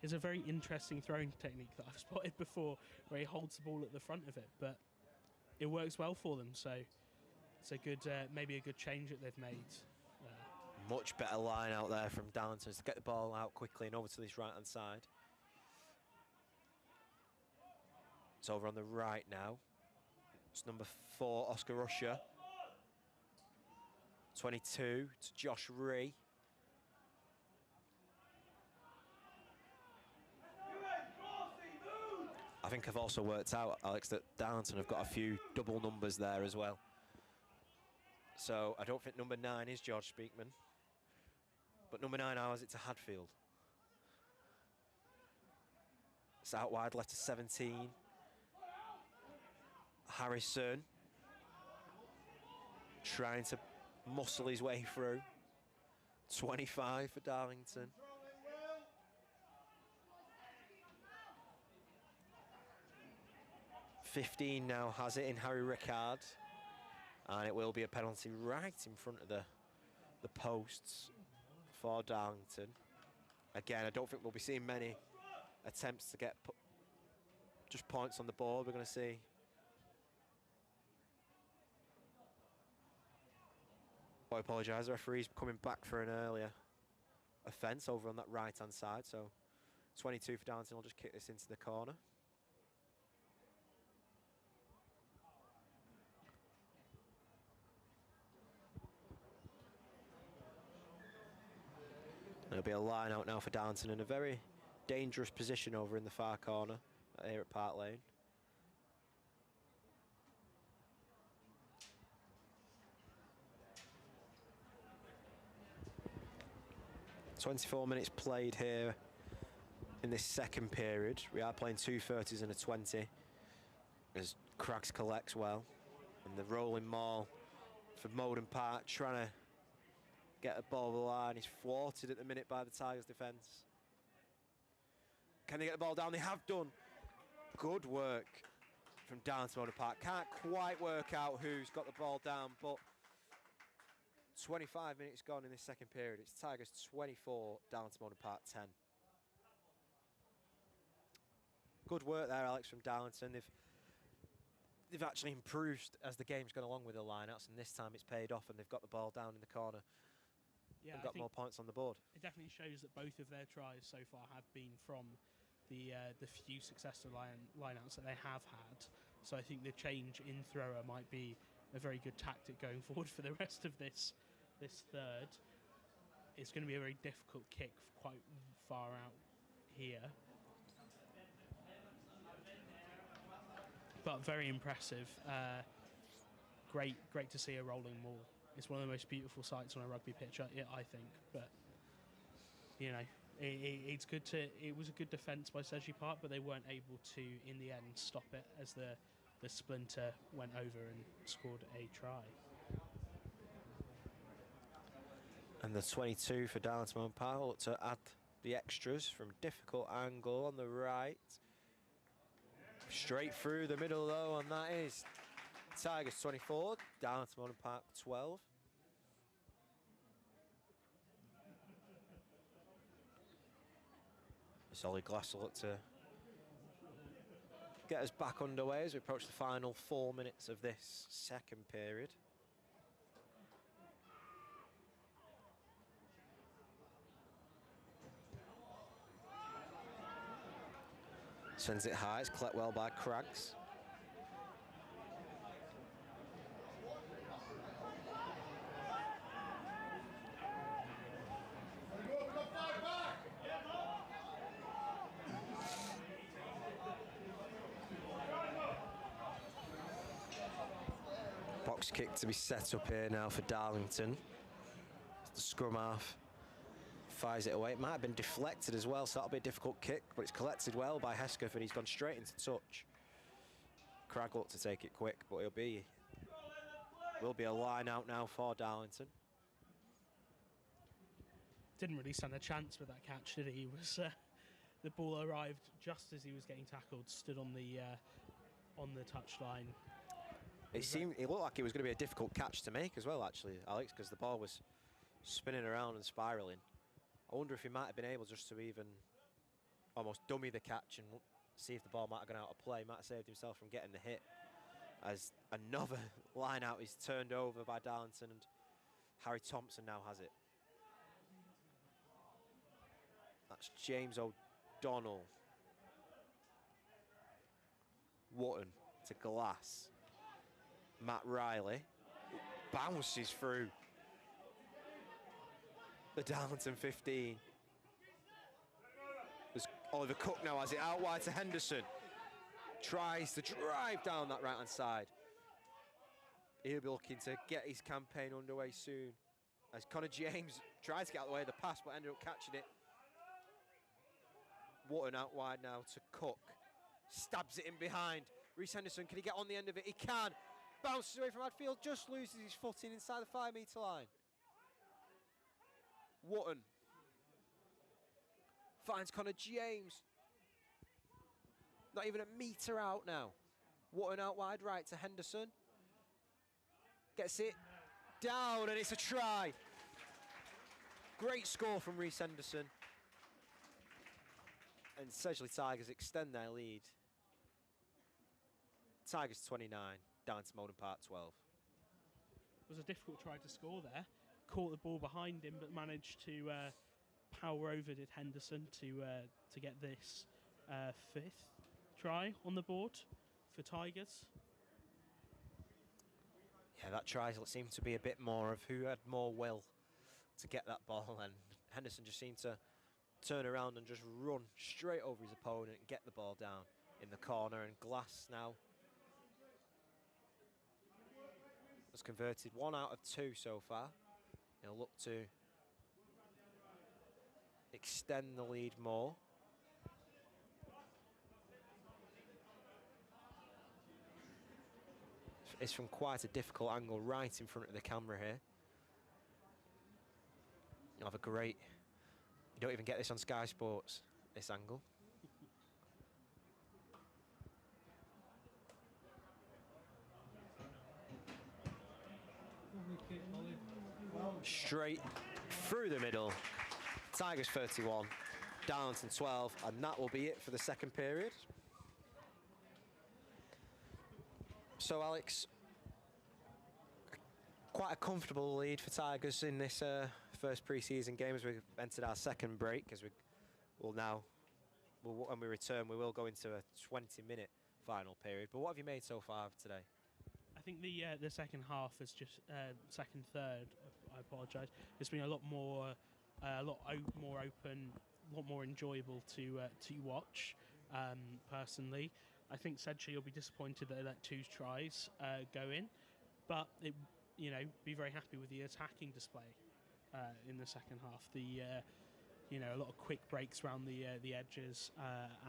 It's a very interesting throwing technique that I've spotted before, where he holds the ball at the front of it, but it works well for them. So it's a good, maybe a good change that they've made. Much better line out there from Darlington to get the ball out quickly and over to this right-hand side. It's over on the right now. It's number 4, Oscar Usher. 22 to Josh Ree. I think I've also worked out, Alex, that Darlington have got a few double numbers there as well. So I don't think number 9 is George Speakman. But number 9 hours it to Hadfield. It's out wide, left to 17. Harrison trying to muscle his way through. 25 for Darlington. .15 now has it in Harry Rickard. And it will be a penalty right in front of the posts for Darlington. Again, I don't think we'll be seeing many attempts to get just points on the board. We're going to see I apologise, the referee's coming back for an earlier offence over on that right-hand side. So 22 for Darlington will just kick this into the corner. There'll be a line out now for Darlington in a very dangerous position over in the far corner here at Park Lane. 24 minutes played here in this second period. We are playing 2:30s and a 20 as Craggs collects well. And the rolling maul for Mowden Park, trying to get the ball over the line. He's thwarted at the minute by the Tigers defence. Can they get the ball down? They have done. Good work from Darlington Mowden Park. Can't quite work out who's got the ball down, but 25 minutes gone in this second period. It's Tigers 24, Darlington Mowden Park 10. Good work there, Alex, from Darlington. They've actually improved as the game's gone along with the lineouts, and this time it's paid off, and they've got the ball down in the corner. Yeah, and got more points on the board. It definitely shows that both of their tries so far have been from the few successful lineouts that they have had. So I think the change in thrower might be a very good tactic going forward for the rest of this third. It's going to be a very difficult kick quite far out here. But very impressive. Great to see a rolling maul. It's one of the most beautiful sights on a rugby pitch, I think. But you know, it's good to. It was a good defence by Sedgley Park, but they weren't able to, in the end, stop it as the splinter went over and scored a try. And the 22 for Darlington Mowden Park look to add the extras from difficult angle on the right. Straight through the middle though, and that is Tigers 24, Darlington Mowden Park 12. Solid Glass will look to get us back underway as we approach the final 4 minutes of this second period. Sends it high, it's collected well by Craggs. Box kick to be set up here now for Darlington. The scrum half fires it away. It might have been deflected as well, so that'll be a difficult kick, but it's collected well by Hesketh and he's gone straight into touch. Cragg looked to take it quick, but will be a line out now for Darlington. Didn't really stand a chance with that catch, did he? He was the ball arrived just as he was getting tackled, stood on the touchline. It looked like it was going to be a difficult catch to make as well, actually, Alex, because the ball was spinning around and spiralling. I wonder if he might have been able just to even almost dummy the catch and see if the ball might have gone out of play. Might have saved himself from getting the hit. As another line out is turned over by Darlington and Harry Thompson now has it. That's James O'Donnell. Wotton to Glass. Matt Riley bounces through the Darlington 15. There's Oliver Cook now has it out wide to Henderson. Tries to drive down that right-hand side. He'll be looking to get his campaign underway soon. As Connor James tries to get out of the way of the pass, but ended up catching it. Wotton out wide now to Cook. Stabs it in behind. Reece Henderson, can he get on the end of it? He can. Bounces away from midfield, just loses his footing inside the 5 metre line. Wotton finds Connor James. Not even a metre out now. Wotton out wide right to Henderson. Gets it down and it's a try. Great score from Reece Henderson. And Sedgley Tigers extend their lead. Tigers 29, Darlington Mowden Park 12. It was a difficult try to score there. Caught the ball behind him, but managed to power over did Henderson to get this fifth try on the board for Tigers. Yeah, that try seemed to be a bit more of who had more will to get that ball, and Henderson just seemed to turn around and just run straight over his opponent and get the ball down in the corner. And Glass now has converted 1 out of 2 so far. He'll look to extend the lead more. It's from quite a difficult angle, right in front of the camera here. You'll have a great... You don't even get this on Sky Sports, this angle. Straight through the middle. Tigers 31, Darlington 12, and that will be it for the second period. So, Alex, quite a comfortable lead for Tigers in this first pre-season game as we've entered our second break, as when we return, we will go into a 20-minute final period. But what have you made so far today? I think the second half is just second third. I apologise. It's been a lot more open, a lot more enjoyable to watch. Personally, I think Sedgley will be disappointed that they let 2 tries go in, but be very happy with the attacking display in the second half. A lot of quick breaks around the edges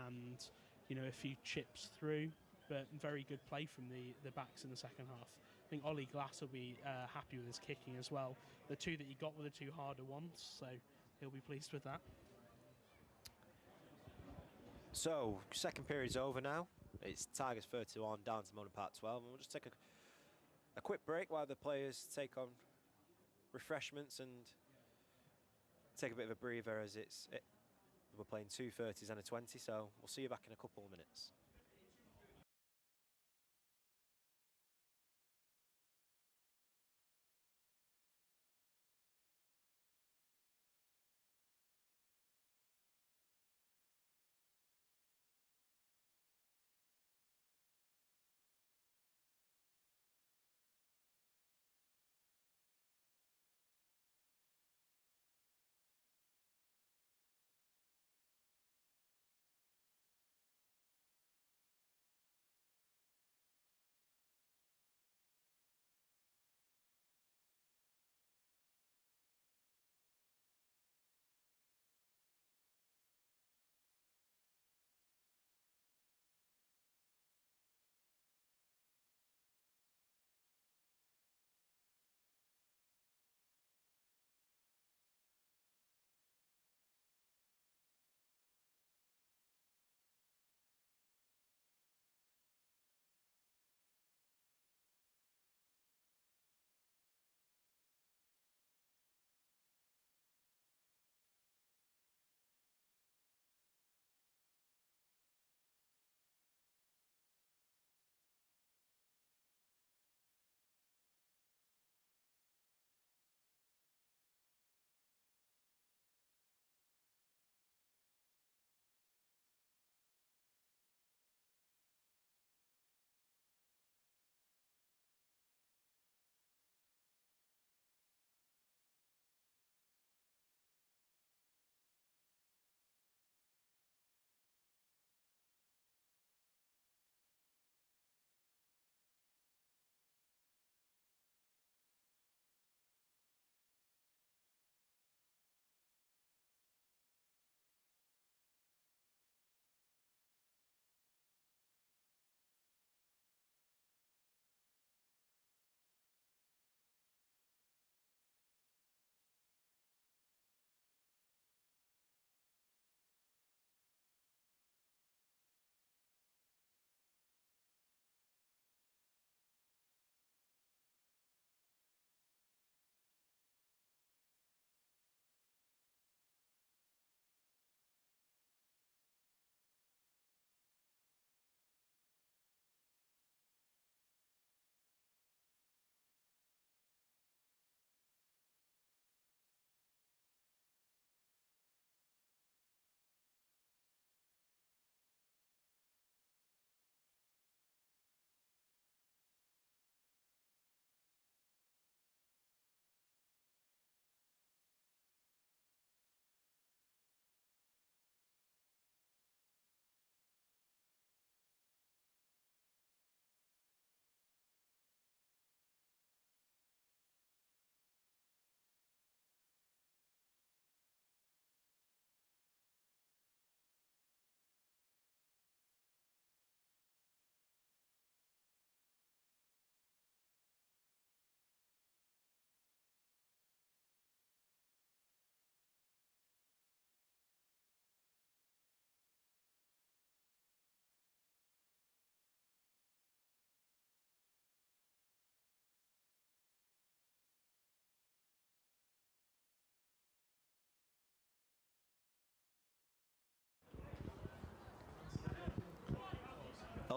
and a few chips through. But very good play from the backs in the second half. I think Ollie Glass will be happy with his kicking as well. The 2 that he got were the 2 harder ones, so he'll be pleased with that. So, second period's over now. It's Tigers 31, down to Mowden Park 12. And we'll just take a quick break while the players take on refreshments and take a bit of a breather, as we're playing 2 30s and a 20. So, we'll see you back in a couple of minutes.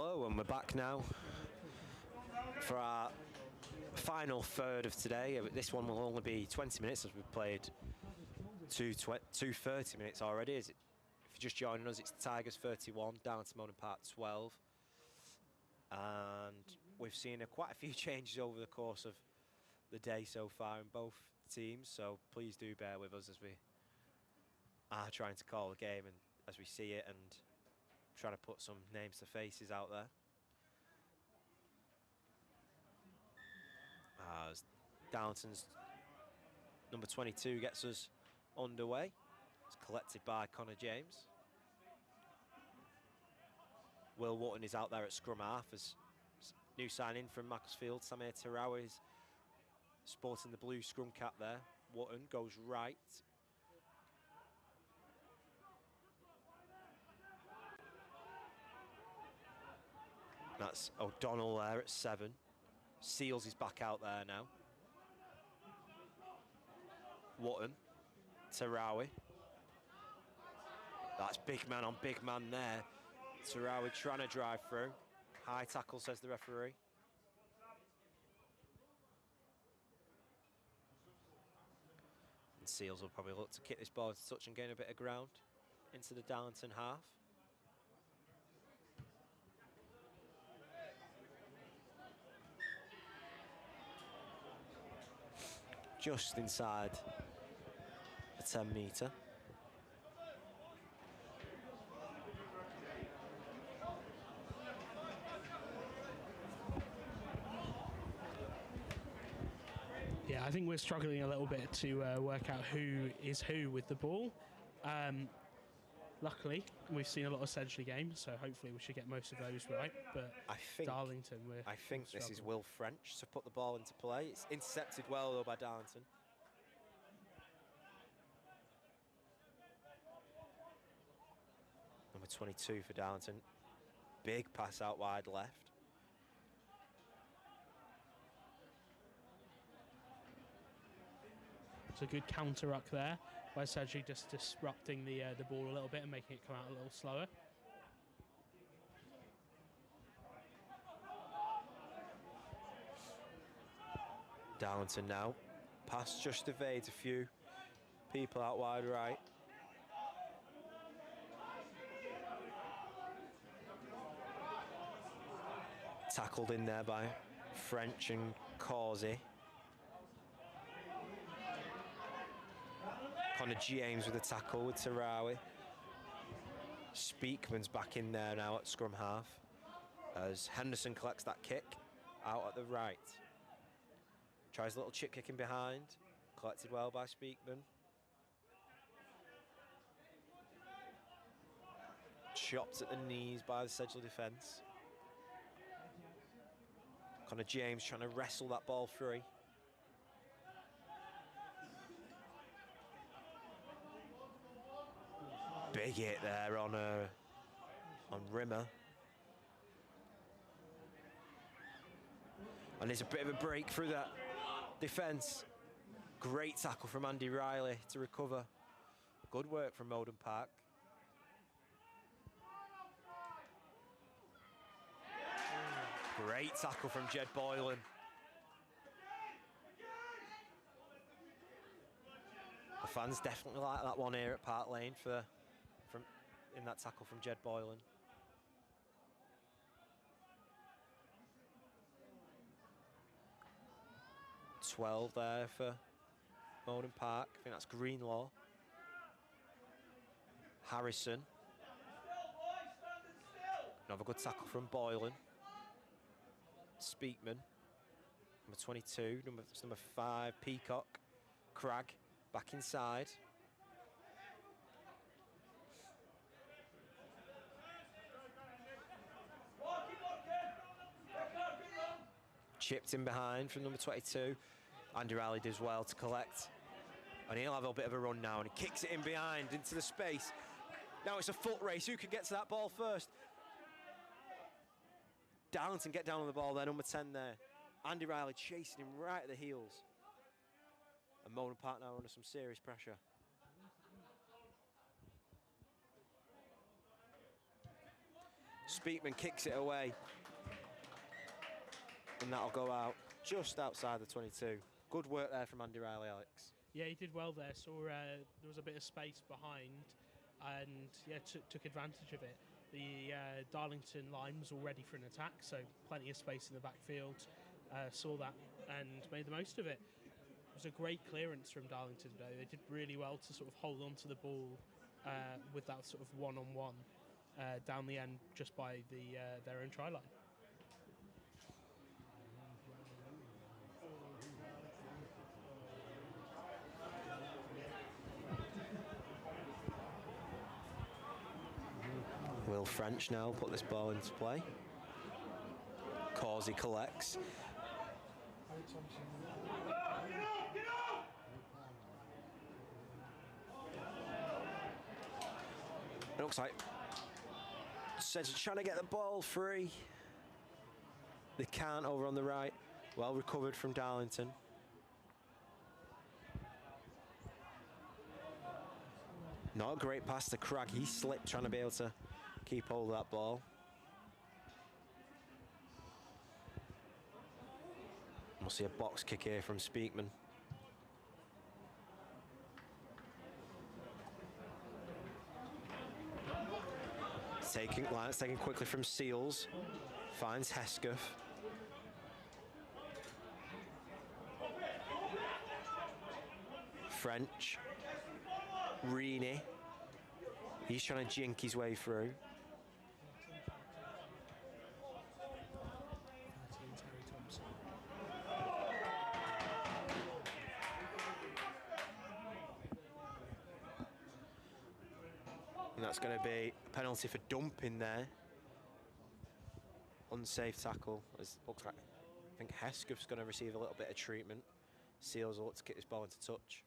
Hello, and we're back now for our final third of today. This one will only be 20 minutes as we've played two 30 minutes already. If you're just joining us, it's Tigers 31, Darlington Mowden Park 12. And we've seen quite a few changes over the course of the day so far in both teams, so please do bear with us as we are trying to call the game and as we see it and trying to put some names to faces out there. As Darlington's number 22 gets us underway. It's collected by Connor James. Will Wotton is out there at scrum half as new signing from Macclesfield. Samir Tarawi is sporting the blue scrum cap there. Wotton goes right. That's O'Donnell there at 7. Seals is back out there now. Wotton, Tarawi. That's big man on big man there. Tarawi trying to drive through. High tackle, says the referee. And Seals will probably look to kick this ball to touch and gain a bit of ground into the Darlington half. Just inside the 10 metre. Yeah, I think we're struggling a little bit to work out who is who with the ball. Luckily, we've seen a lot of Sedgley games, so hopefully we should get most of those right. But I think Darlington, I think this is Will French to put the ball into play. It's intercepted well though by Darlington. Number 22 for Darlington. Big pass out wide left. It's a good counter-ruck there, by Sedgley just disrupting the ball a little bit and making it come out a little slower. Darlington now. Pass just evades a few people out wide right. Tackled in there by French and Causey. Connor James with a tackle with Tarawi. Speakman's back in there now at scrum half as Henderson collects that kick out at the right. Tries a little chip kick in behind. Collected well by Speakman. Chopped at the knees by the Sedgley defence. Connor James trying to wrestle that ball free. Big hit there on Rimmer. And there's a bit of a break through that defence. Great tackle from Andy Riley to recover. Good work from Mowden Park. Great tackle from Jed Boylan. The fans definitely like that one here at Park Lane in that tackle from Jed Boylan. .12 there for Mowden Park. I think that's Greenlaw. Harrison. Another good tackle from Boylan. Speakman. Number 22. Number 5, Peacock. Cragg back inside. Chipped in behind from number 22. Andy Riley does well to collect. And he'll have a bit of a run now, and he kicks it in behind into the space. Now it's a foot race. Who can get to that ball first? Darlington get down on the ball there, number 10 there. Andy Riley chasing him right at the heels. And Mowden Park now under some serious pressure. Speakman kicks it away. And that'll go out just outside the 22. Good work there from Andy Riley, Alex. Yeah, he did well there. Saw there was a bit of space behind, and yeah, took advantage of it. The Darlington line was all ready for an attack, so plenty of space in the backfield. Saw that and made the most of it. It was a great clearance from Darlington today. They did really well to sort of hold on to the ball with that sort of one-on-one down the end just by their own try line. Will French now put this ball into play. Causey collects. It looks like Sedgley trying to get the ball free. They can't over on the right. Well recovered from Darlington. Not a great pass to Cragg. He slipped trying to be able to keep hold of that ball. We'll see a box kick here from Speakman. Line's taken quickly from Seals. Finds Hesketh. French. Reaney. He's trying to jink his way through. And that's going to be a penalty for dumping there. Unsafe tackle. Looks like, I think Hesketh's going to receive a little bit of treatment. Seals will look to get his ball into touch.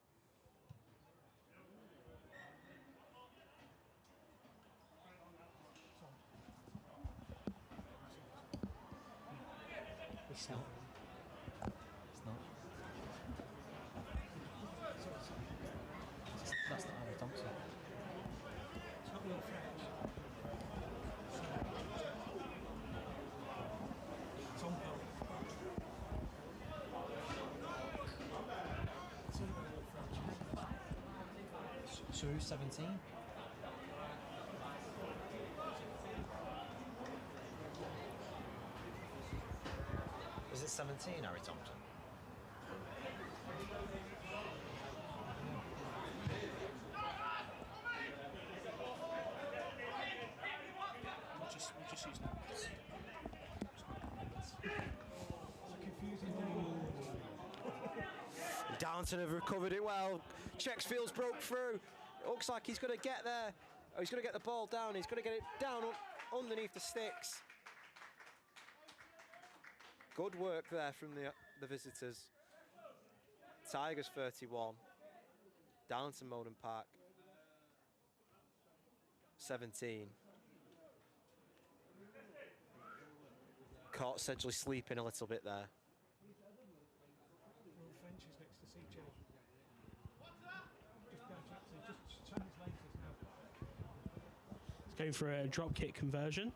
It's not. It's not. That's not Harry Thompson. It's not Will French. It's on Will. So who's 17? Is it 17, Harry Thompson? We'll just use numbers. Darlington have recovered it well. Checksfield's broke through. It looks like he's going to get there. Oh, he's going to get the ball down. He's going to get it down underneath the sticks. Good work there from the visitors. Tigers 31. Darlington Mowden Park 17. Caught Sedgley sleeping a little bit there. Will French is next to CJ. Just turn his latest now. It's going for a drop kick conversion.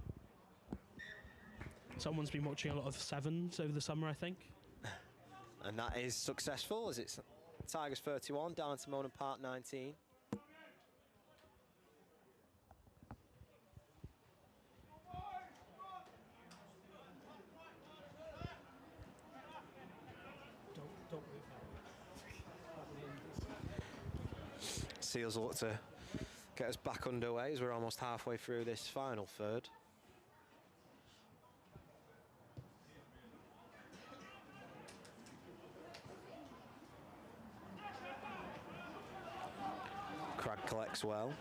Someone's been watching a lot of sevens over the summer, I think. And that is successful, as it's Tigers 31, Darlington Mowden Park 19. Seals will look to get us back underway as we're almost halfway through this final third. Cragg collects well.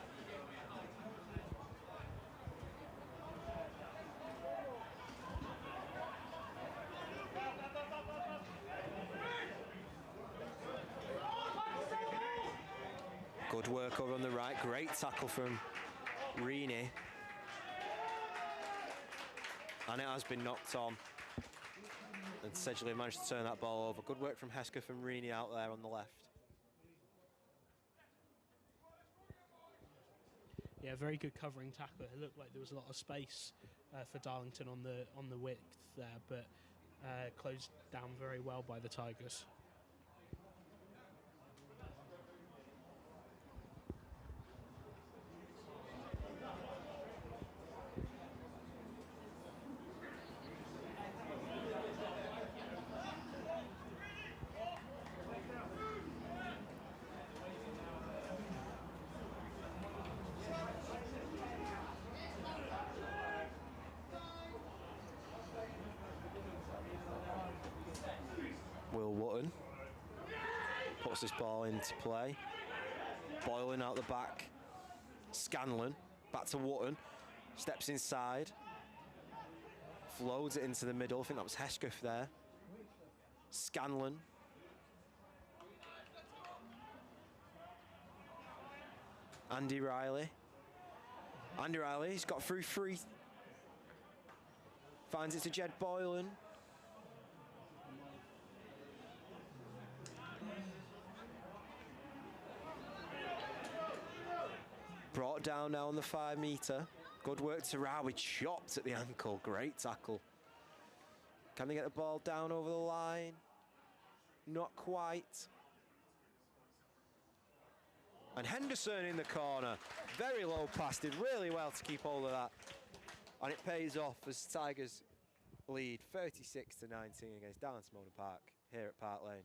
Good work over on the right. Great tackle from Reaney. And it has been knocked on. And Sedgley managed to turn that ball over. Good work from Hesketh and Reaney out there on the left. Yeah, very good covering tackle. It looked like there was a lot of space for Darlington on the width there, but closed down very well by the Tigers. Mowden puts this ball into play. Boylan out the back. Scanlon back to Wootton. Steps inside. Floats it into the middle. I think that was Hesketh there. Scanlon. Andy Riley. Andy Riley's got through three. Finds it to Jed Boylan. Brought down now on the 5 metre. Good work to Rowie, chopped at the ankle. Great tackle. Can they get the ball down over the line? Not quite. And Henderson in the corner. Very low pass, did really well to keep hold of that. And it pays off as Tigers lead 36-19 against Darlington Mowden Park here at Park Lane.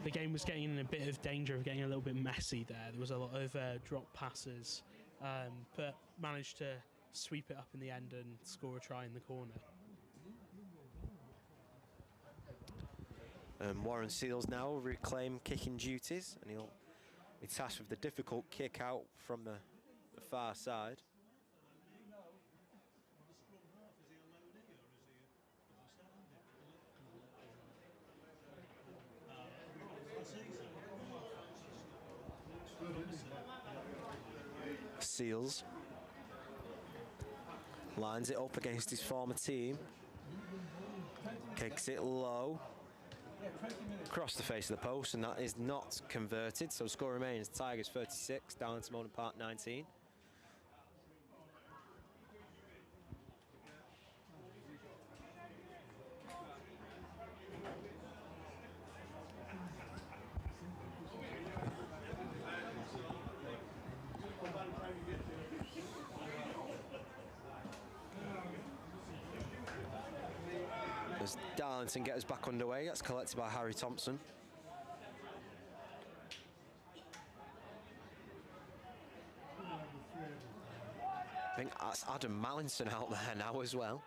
The game was getting in a bit of danger of getting a little bit messy there. There was a lot of drop passes, but managed to sweep it up in the end and score a try in the corner. Warren Seals now will reclaim kicking duties, and he'll be tasked with the difficult kick out from the far side. Seals lines it up against his former team, kicks it low across the face of the post, and that is not converted, so score remains Tigers 36, Darlington Mowden Park 19. As Darlington get us back underway, that's collected by Harry Thompson. I think that's Adam Mallinson out there now as well.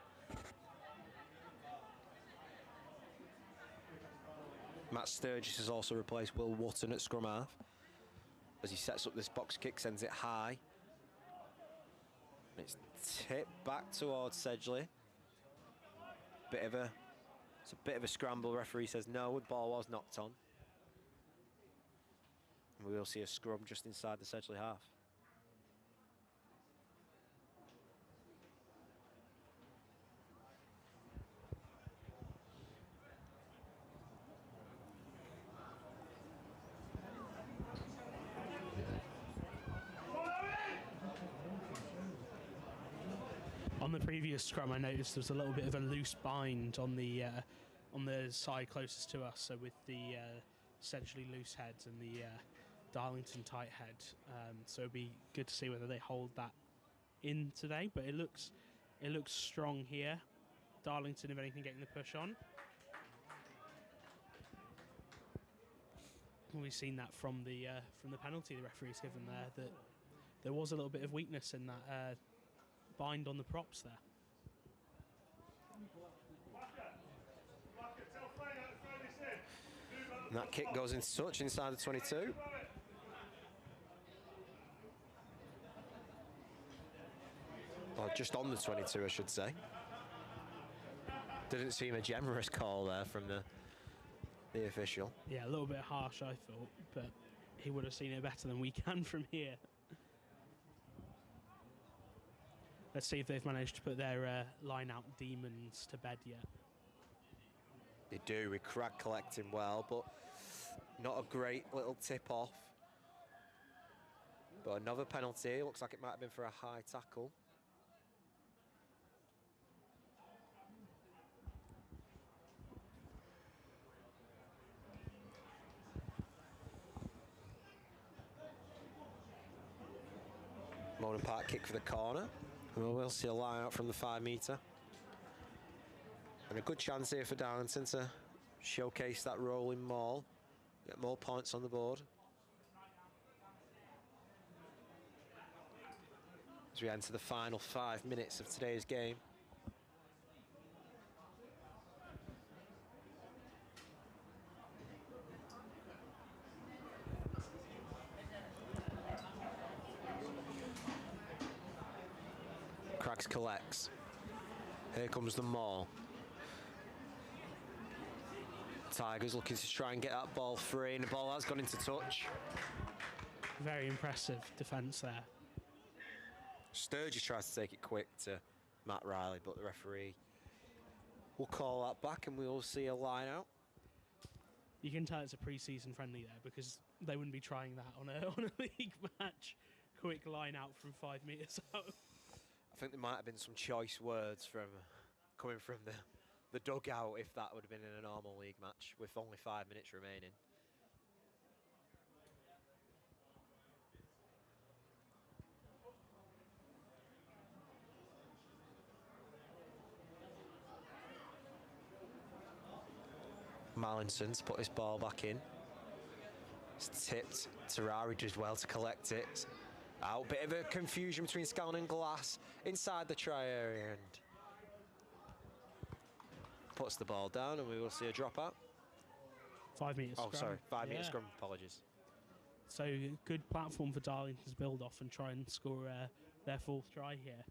Matt Sturgis has also replaced Will Wootton at scrum half. As he sets up this box kick, sends it high. It's tipped back towards Sedgley. It's a bit of a scramble. Referee says no, the ball was knocked on. And we will see a scrum just inside the Sedgley half. On the previous scrum, I noticed there was a little bit of a loose bind on the side closest to us, so with the Sedgley loose heads and the Darlington tight head. So it'd be good to see whether they hold that in today, but it looks strong here. Darlington, if anything, getting the push on. We've seen that from the penalty the referee's given there, that there was a little bit of weakness in that bind on the props there. And that kick goes into touch inside the 22. Or just on the 22, I should say. Didn't seem a generous call there from the the official. Yeah, a little bit harsh, I thought, but he would have seen it better than we can from here. Let's see if they've managed to put their line-out demons to bed yet. They do, with Crag collecting well, but not a great little tip-off. But another penalty, looks like it might have been for a high tackle. Mowden Park kick for the corner. We'll see a line out from the 5 metre. And a good chance here for Darlington to showcase that rolling maul, get more points on the board. As we enter the final 5 minutes of today's game. Craggs collects. Here comes the maul. Tigers looking to try and get that ball free, and the ball has gone into touch. Very impressive defence there. Sturgis tries to take it quick to Matt Riley, but the referee will call that back and we will see a line out. You can tell it's a pre-season friendly there, because they wouldn't be trying that on a league match. Quick line out from 5 metres out. I think there might have been some choice words coming from the dugout if that would have been in a normal league match with only 5 minutes remaining. Mallinson's put his ball back in. It's tipped. Terrari does well to collect it. Out. Bit of a confusion between Scanlon and Glass inside the try area, and puts the ball down, and we will see a dropout. 5 metres scrum. Oh, sorry, 5 Yeah. minute scrum. Apologies. So good platform for Darlington to build off and try and score their 4th try here.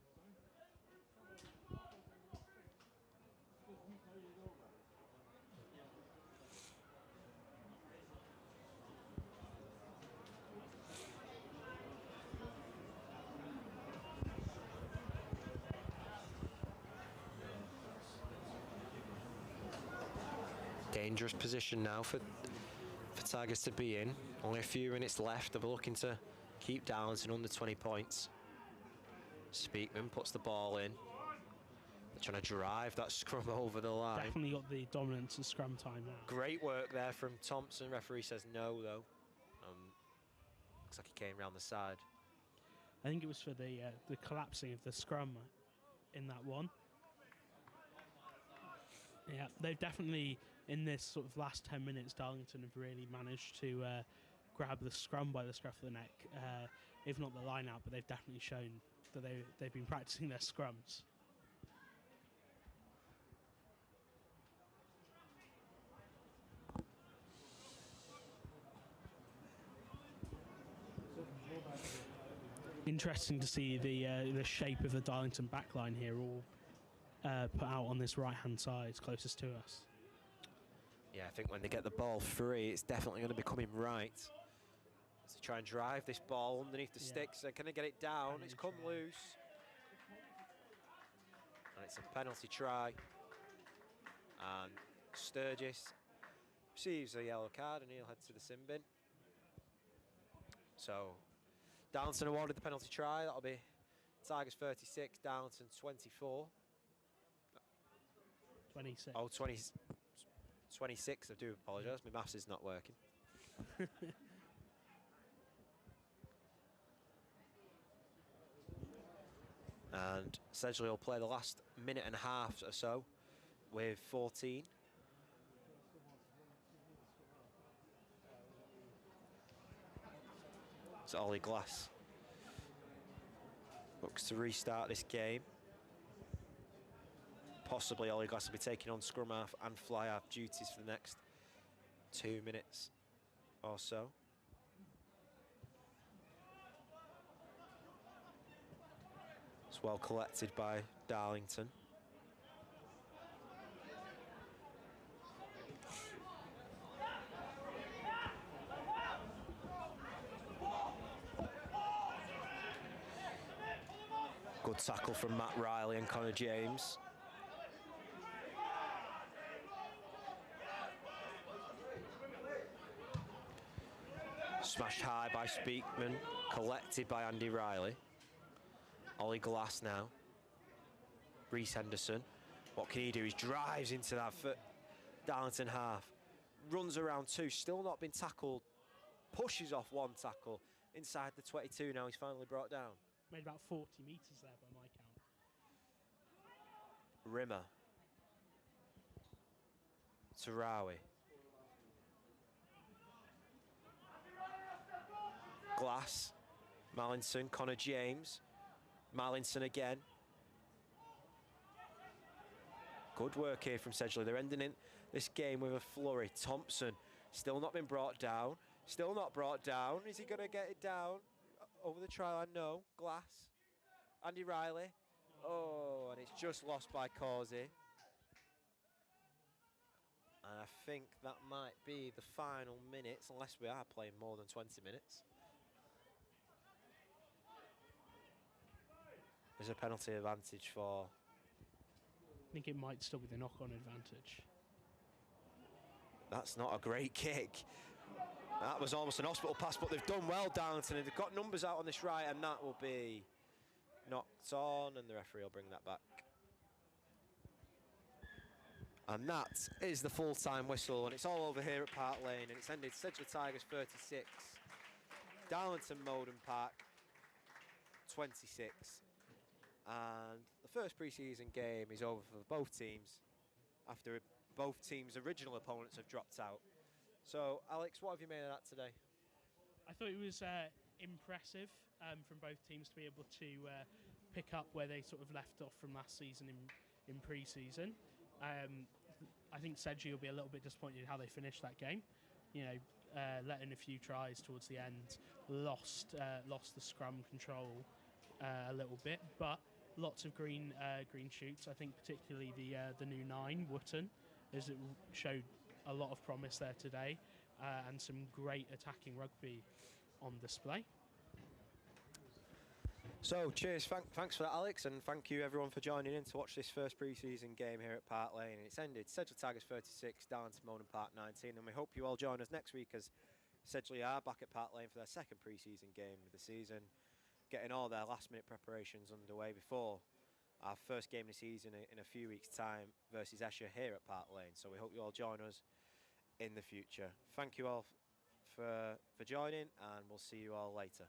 Dangerous position now for Tigers to be in. Only a few minutes left. They're looking to keep Darlington under 20 points. Speakman puts the ball in. They're trying to drive that scrum over the line. Definitely got the dominance of scrum time now. Great work there from Thompson. Referee says no, though. Looks like he came round the side. I think it was for the collapsing of the scrum in that one. Yeah, they've definitely, in this sort of last 10 minutes, Darlington have really managed to grab the scrum by the scruff of the neck. If not the line out, but they've definitely shown that they've been practicing their scrums. Interesting to see the shape of the Darlington backline here, all put out on this right-hand side, closest to us. Yeah, I think when they get the ball free, it's definitely going to be coming right. So try and drive this ball underneath the sticks. Can they get it down? It's come loose. And it's a penalty try. And Sturgis receives a yellow card and he'll head to the sin bin. So Darlington awarded the penalty try. That'll be Tigers 36, Darlington 24. 26. Oh, 26, I do apologise. My maths is not working. And Sedgley will play the last minute and a half or so with 14. It's Ollie Glass. Looks to restart this game. Possibly Ollie Glass will be taking on scrum half and fly half duties for the next 2 minutes or so. It's well collected by Darlington. Good tackle from Matt Riley and Connor James. Smashed high by Speakman, collected by Andy Riley. Ollie Glass now. Reece Henderson. What can he do? He drives into that Darlington half. Runs around two, still not been tackled. Pushes off one tackle. Inside the 22 now, he's finally brought down. Made about 40 metres there by my count. Rimmer. Tarawi. Glass. Mallinson, Connor James. Mallinson again. Good work here from Sedgley. They're ending in this game with a flurry. Thompson, still not been brought down. Still not brought down. Is he going to get it down over the try line? No. Glass. Andy Riley. Oh, and it's just lost by Causey. And I think that might be the final minutes, unless we are playing more than 20 minutes. There's a penalty advantage for... I think it might still be the knock-on advantage. That's not a great kick. That was almost an hospital pass, but they've done well, Darlington. They've got numbers out on this right, and that will be knocked on, and the referee will bring that back. And that is the full-time whistle, and it's all over here at Park Lane, and it's ended Sedgley Tigers 36, Darlington Mowden Park 26. And the first pre-season game is over for both teams after both teams' original opponents have dropped out. So, Alex, what have you made of that today? I thought it was impressive from both teams to be able to pick up where they sort of left off from last season in pre-season. I think Sedgley will be a little bit disappointed how they finished that game. You know, letting a few tries towards the end, lost the scrum control a little bit, but lots of green shoots. I think particularly the new 9, Wootton, has showed a lot of promise there today, and some great attacking rugby on display. So, cheers, thanks for that, Alex, and thank you everyone for joining in to watch this first pre-season game here at Park Lane. And it's ended Sedgley Tigers 36, Darlington Mowden Park 19, and we hope you all join us next week as Sedgley are back at Park Lane for their second pre-season game of the season, getting all their last-minute preparations underway before our first game of the season in a few weeks' time versus Esher here at Park Lane. So we hope you all join us in the future. Thank you all for joining, and we'll see you all later.